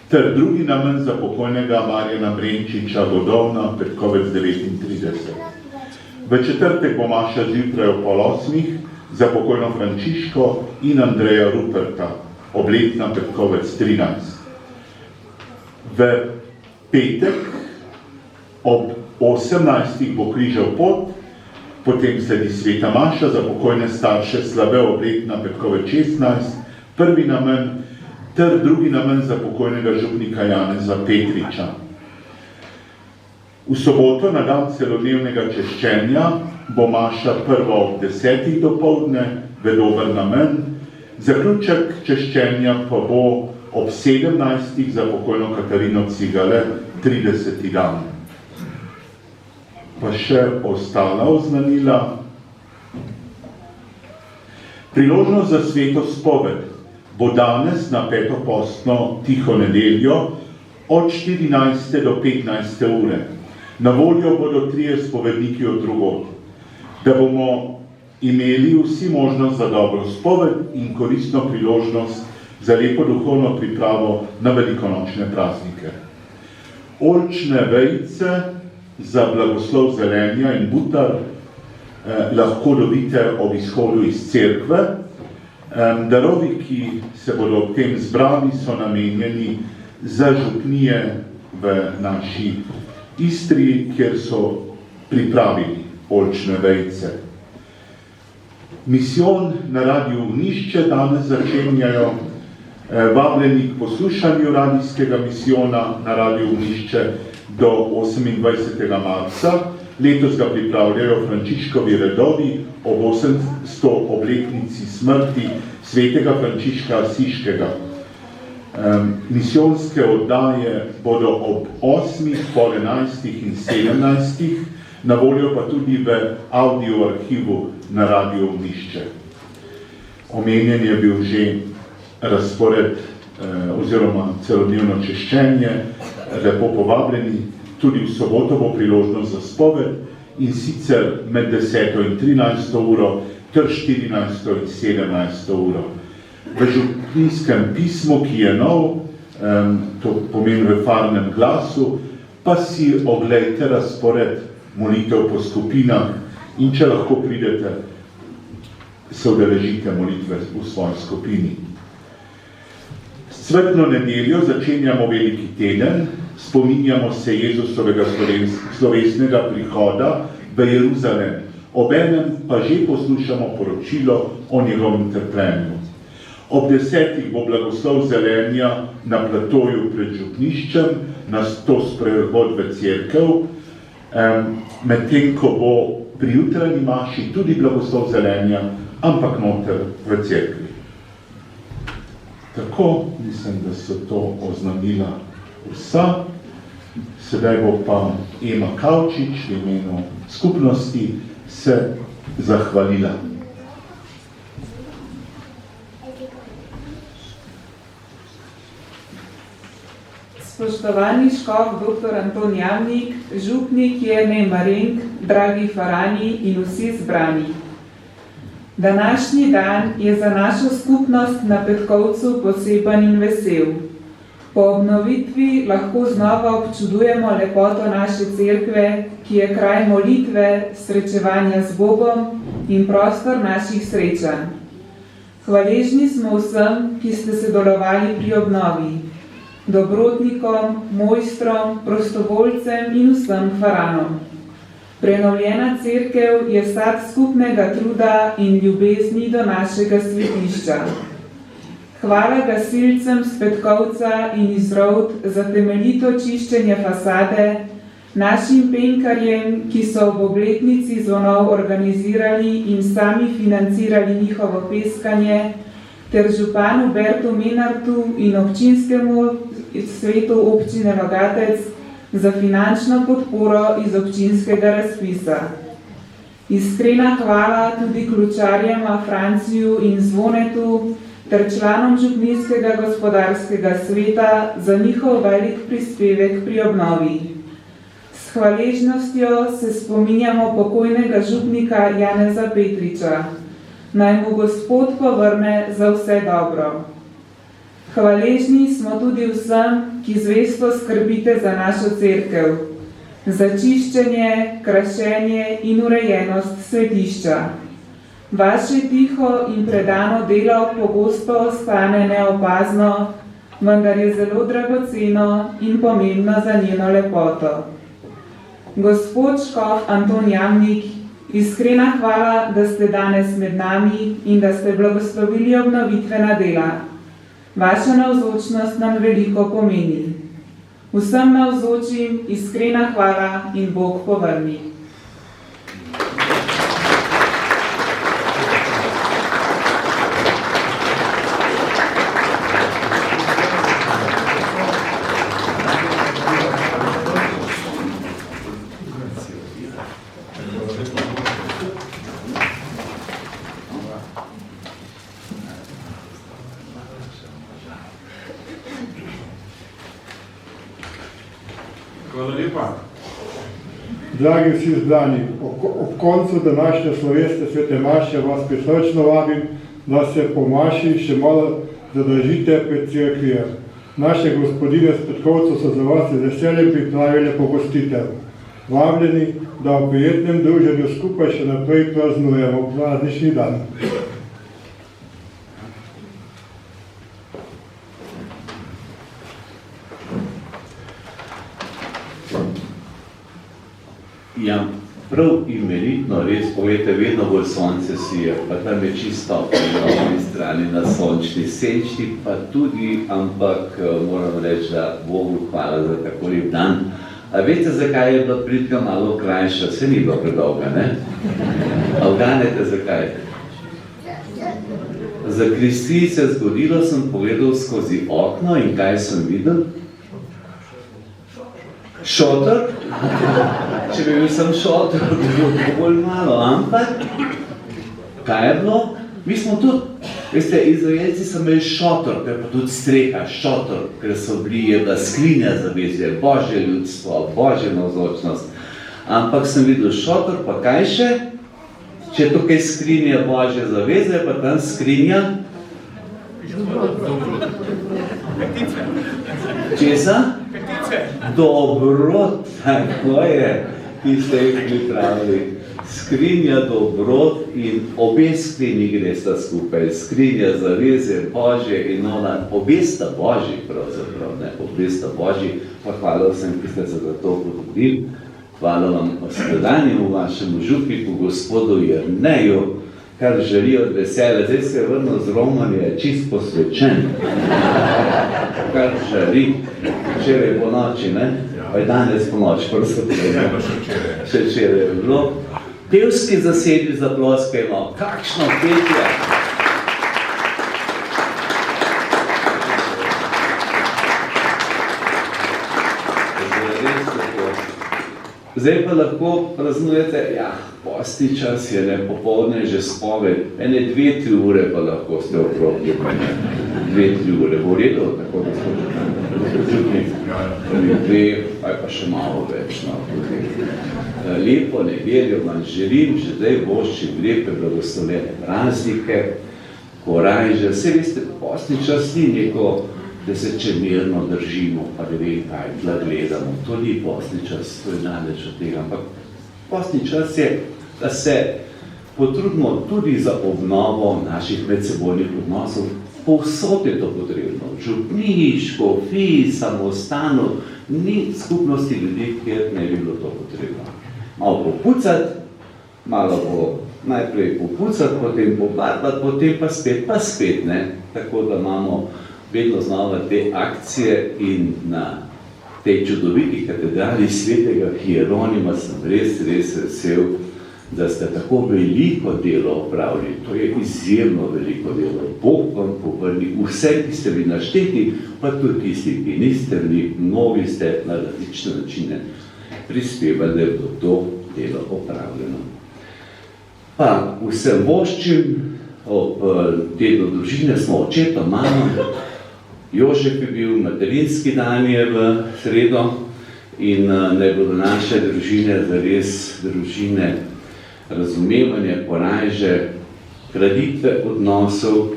S1: ter drugi namen za pokojnega Marjana Brenčiča Godovna, Petkovec 39. V četrtek bo maša zjutraj ob 7:30 za pokojno Frančiško in Andreja Ruperta, Obletna, Petkovec 13. V petek ob 18:00 bo križal pot, potem sledi sveta maša za pokojne starše Slave Obletna, Petkovec 16, prvi namen, ter drugi namen za pokojnega župnika Janeza Petriča. V soboto na dan celodnevnega češčenja bo maša prva ob 10:00 dopoldne v dober namen, zaključek češčenja pa bo ob 17:00 za pokojno Katarino Cigale, 30. dan. Pa še ostala oznanila. Priložnost za sveto spoved bo danes na peto postno tiho nedeljo od 14. do 15. ure. Na voljo bodo 3 spovedniki od drugod, da bomo imeli vsi možnost za dobro spoved in koristno priložnost za lepo duhovno pripravo na velikonočne praznike. Oljčne vejice za blagoslov zelenja in butar lahko dobite ob izhodu iz cerkve. Darovi, ki se bodo ob tem zbrali, so namenjeni za župnije v naši Istri, kjer so pripravili oljčne vejice. Misijon na Radiu Unišče danes začenjajo. Vabljeni k poslušanju radijskega misijona na Radiu Unišče do 28. marca. Letos ga pripravljajo Frančiškovi redovi ob 800. obletnici smrti svetega Frančiška Asiškega. Misijonske oddaje bodo ob 8, pol 11 in 17, na voljo pa tudi v audio arhivu na Radiu Unišče. Omenjen je bil že razpored oziroma celodnevno češčenje, lepo povabljeni. Tudi v soboto bo priložnost za spoved, in sicer med 10. in 13. uro ter 14. in 17. uro. V župnijskem pismu, ki je nov, to pomeni v farnem glasu, pa si oglejte razpored molitev po skupinah in če lahko pridete, se udeležite molitve v svoji skupini. Svetlo nedeljo začenjamo veliki teden, spominjamo se Jezusovega slovesnega prihoda v Jeruzalem, obenem pa že poslušamo poročilo o njegovem trpljenju. Ob 10. bo blagoslov zelenja na platoju pred župniščem, na to sprevod v cerkev, medtem ko bo pri jutranji maši tudi blagoslov zelenja, ampak noter v cerkvi. Tako, mislim, da so to oznanila vsa. Sedaj bo pa Ema Kavčič v imenu skupnosti se zahvalila.
S8: Spoštovani škof dr. Anton Jamnik, župnik Jernej Marenk, dragi farani in vsi zbrani. Današnji dan je za našo skupnost na Petkovcu poseben in vesel. Po obnovitvi lahko znova občudujemo lepoto naše cerkve, ki je kraj molitve, srečevanja z Bogom in prostor naših srečanj. Hvaležni smo vsem, ki ste sodelovali pri obnovi, dobrotnikom, mojstrom, prostovoljcem in vsem faranom. Prenovljena cerkev je sad skupnega truda in ljubezni do našega svetišča. Hvala gasilcem s Petkovca in iz Rovt za temeljito čiščenje fasade, našim penkarjem, ki so ob obletnici zvonov organizirali in sami financirali njihovo peskanje, ter županu Bertu Menartu in občinskemu svetu občine Logatec za finančno podporo iz občinskega razpisa. Iskrena hvala tudi ključarjema Franciju in Zvonetu ter članom župnijskega gospodarskega sveta za njihov velik prispevek pri obnovi. S hvaležnostjo se spominjamo pokojnega župnika Janeza Petriča. Naj mu Gospod povrne za vse dobro. Hvaležni smo tudi vsem, ki zvesto skrbite za našo cerkev, za čiščenje, krašenje in urejenost svetišča. Vaše tiho in predano delo pogosto ostane neopazno, vendar je zelo dragoceno in pomembno za njeno lepoto. Gospod škof Anton Jamnik, iskrena hvala, da ste danes med nami in da ste blagoslovili obnovitvena dela. Vaša navzočnost nam veliko pomeni. Vsem navzočim iskrena hvala in Bog povrni.
S3: Hvala lepa.
S11: Dragi vsi zbrani, ob koncu današnje slovesne svete maše vas prisrčno vabim, da se po maši še malo zadržite pred cerkvijo. Naše gospodine s Petkovcev so za vas z veseljem pripravili pogostitev. Vabljeni, da v prijetnem druženju skupaj še naprej praznujemo praznični dan.
S4: Ja, prav imenitno, res povete, vedno bolj sonce sije, pa tam je čisto na drugi strani, na sončni senčni, pa tudi, ampak moram reči, da Bogu hvala za tako lep dan. A veste, zakaj je bila pritka malo krajša? Se ni bila predolga, ne? A vganete, zakaj? Za Kristi se je zgodilo, sem pogledal skozi okno in kaj sem videl? Šotor? Če bi bil sem šotor, bi bilo bolj malo, ampak kaj je bilo? Mi smo tudi, veste, Izraelci so imeli šotor, ker pa tudi streha, šotor, ker so bili jedna skrinja zaveze, Božje ljudstvo, Božja navzočnost. Ampak sem videl šotor, pa kaj še? Če je tukaj skrinja Božje zaveze, pa tam skrinja? Česa? Dobrot, tako je, ki ste jih pripravili. Skrinja dobrot in obe skrinji gre sta skupaj. Skrinja zaveze Božje in ona, obe sta Božji pravzaprav, ne, obe sta Božji, pa hvala vsem, ki ste se za to potrudili. Hvala vam ospredanjemu vašemu župniku, gospodu Jerneju, kar želi od veselja. Zdaj se je vrnil z Roman, je čist posvečen. Kar želi, včeraj po noči, ne? Pa je danes po noči, prosim. Še včeraj je bilo. Pevski zasedbi za ploskajmo. Kakšno petje! Zdaj pa lahko praznujete, ja, posti čas je, ne, popoldne že spoved, ene 2-3 ure pa lahko ste okrogli, 2-3 ure, bo redo, tako da smo čutni, 2, pa še malo več, no, lepo nedeljo vam želim, že zdaj voščim lepe blagoslovljene praznike, korajže, vse veste, posti čas ni neko, da se če mirno držimo, pa ne vem kaj, da gledamo. To ni postni čas, to je daleč od tega, ampak postni čas je, da se potrudimo tudi za obnovo naših medsebojnih odnosov. Povsod je to potrebno. V župniji, škofiji, samostanu, ni skupnosti ljudi, kjer ne bi bilo to potrebno. malo popucati, malo bo najprej popucati, potem pobarvati, potem pa spet, ne? Tako da imamo vedno znova te akcije in na tej čudoviti katedrali svetega Hieronima sem res vesel, da ste tako veliko delo opravili. To je izjemno veliko delo. Bog vam povrni vse, ki ste vi našteti, pa tudi tisti, ki niste bili, mnogi ste na različne načine prispevali, da je to delo opravljeno. Pa vsem voščim, ob tednu družine smo očetom, mamo, Jožef je bil, materinski dan je v sredo in naj bodo naše družine zares družine razumevanja, korajže, graditve odnosov,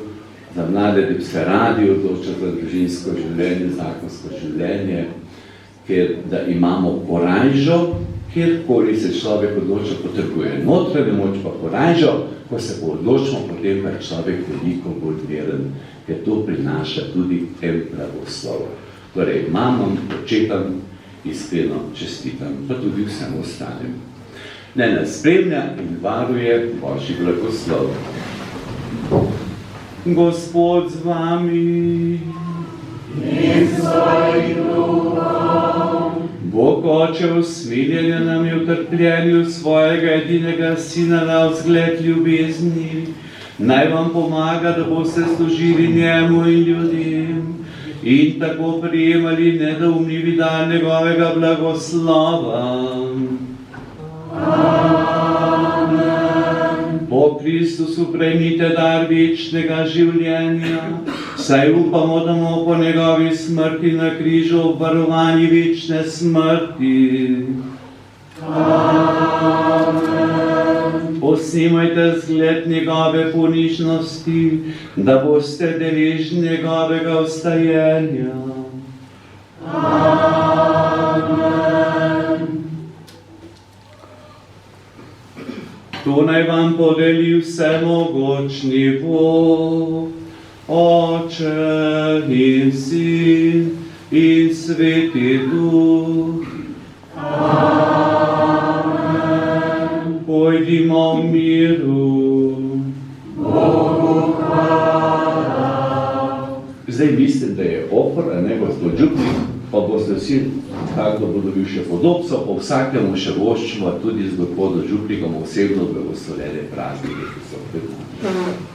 S4: za mlade, da bi se radi odločili za družinsko življenje, zakonsko življenje, ker da imamo korajžo, kjerkoli se človek odloča, potrebuje notranjo moč, pa korajžo, ko se pa odločimo, potem pa je človek veliko bolj veren, ker to prinaša tudi en blagoslov. Torej, mamam, očetam iskreno čestitam, pa tudi vsem ostalim. Ne nas spremlja in varuje Božji blagoslov. Gospod z vami
S9: in s svojim duhom.
S5: Bog Oče usmiljenja nam je v trpljenju svojega edinega Sina na vzgled ljubezni. Naj vam pomaga, da boste služili njemu in ljudem in tako prijemali nedoumljivi dar njegovega blagoslova.
S9: Amen.
S5: Po Kristusu prejmite dar večnega življenja, saj upamo, da bomo po njegovi smrti na križu obvarovani večne smrti.
S9: Amen.
S5: Posnemajte zgled njegove ponižnosti, da boste deležni njegovega vstajenja.
S9: Amen.
S5: To naj vam podeli vsemogočni Bog, Oče in Sin in Sveti Duh.
S9: Amen.
S5: Pojdimo v miru.
S9: Bogu hvala.
S4: Zdaj mislim, da je opor, a ne gospod Župnik, pa boste vsi, kako bo dobil še podobco, po vsakemu še voščimo tudi z gospodom Župnikom osebno blagoslovljene praznike, ki so pred nami.
S9: Amen.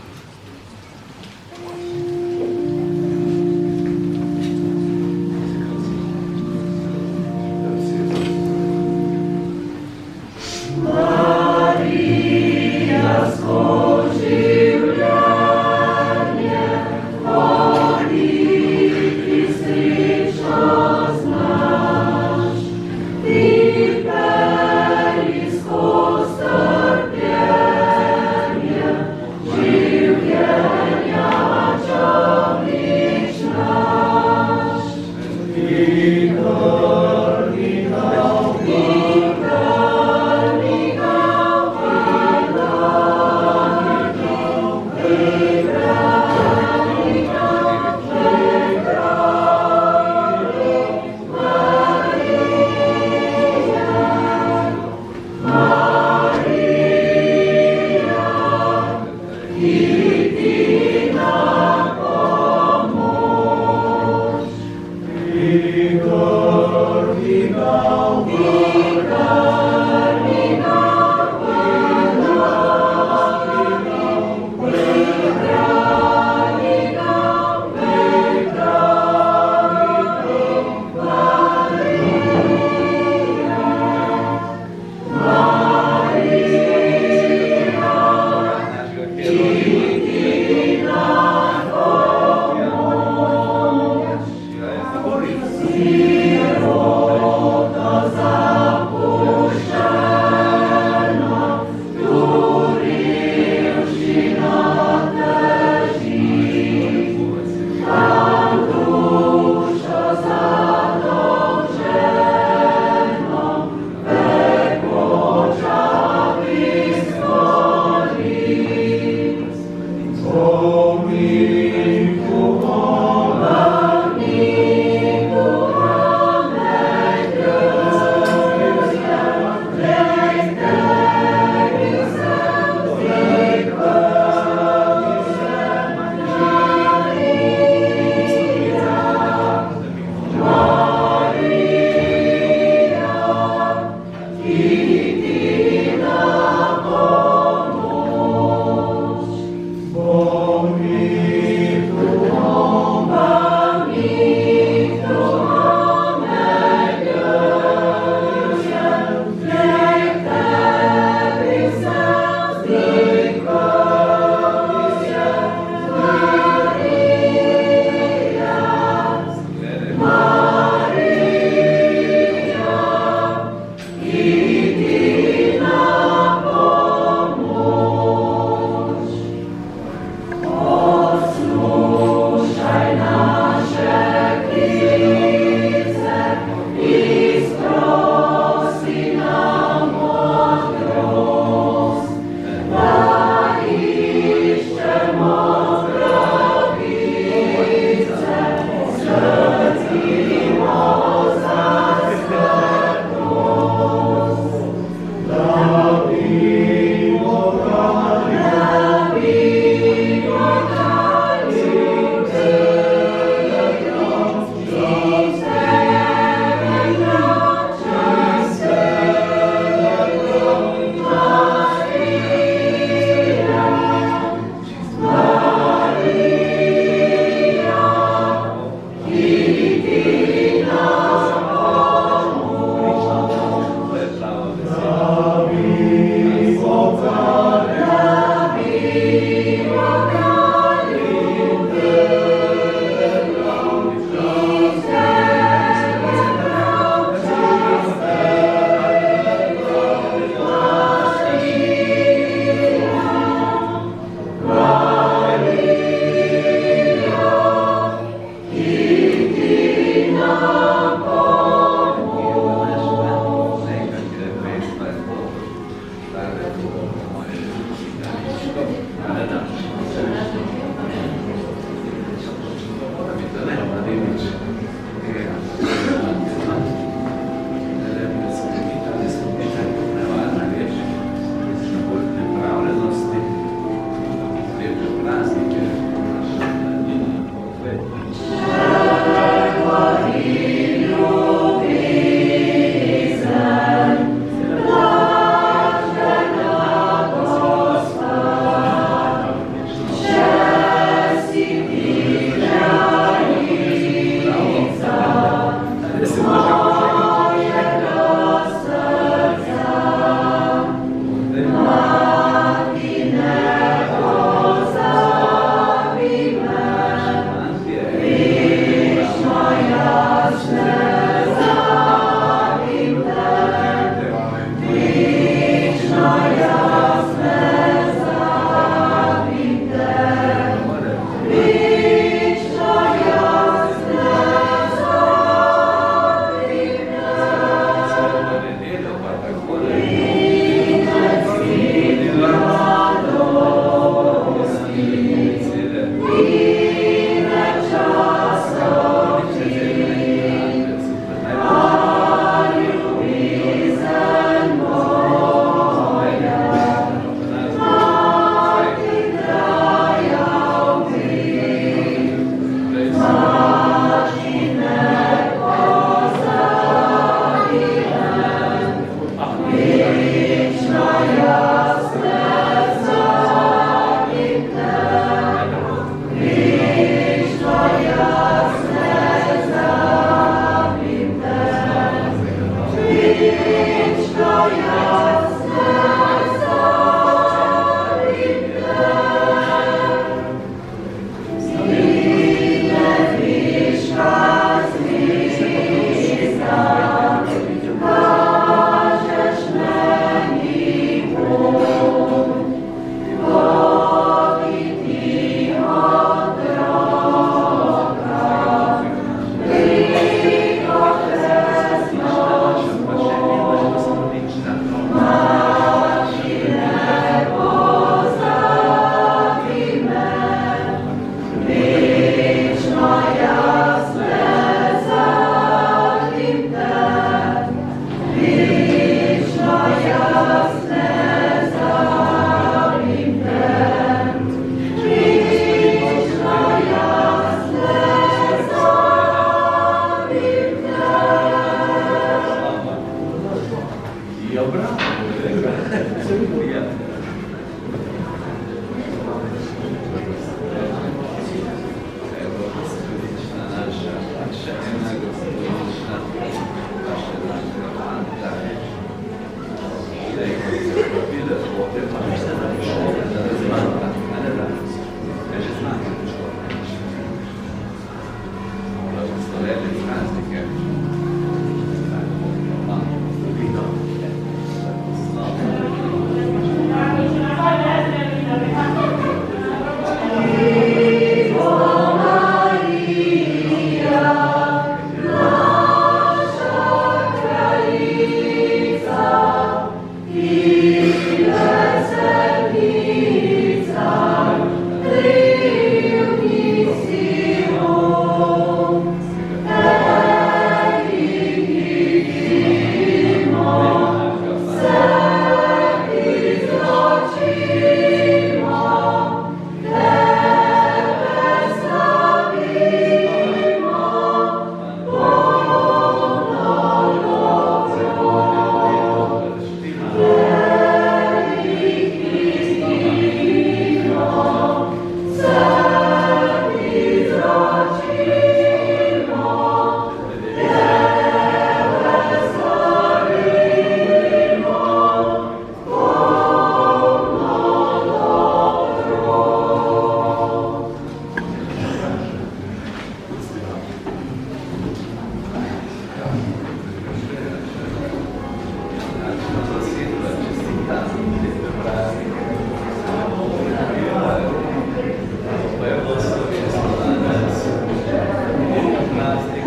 S5: Praznik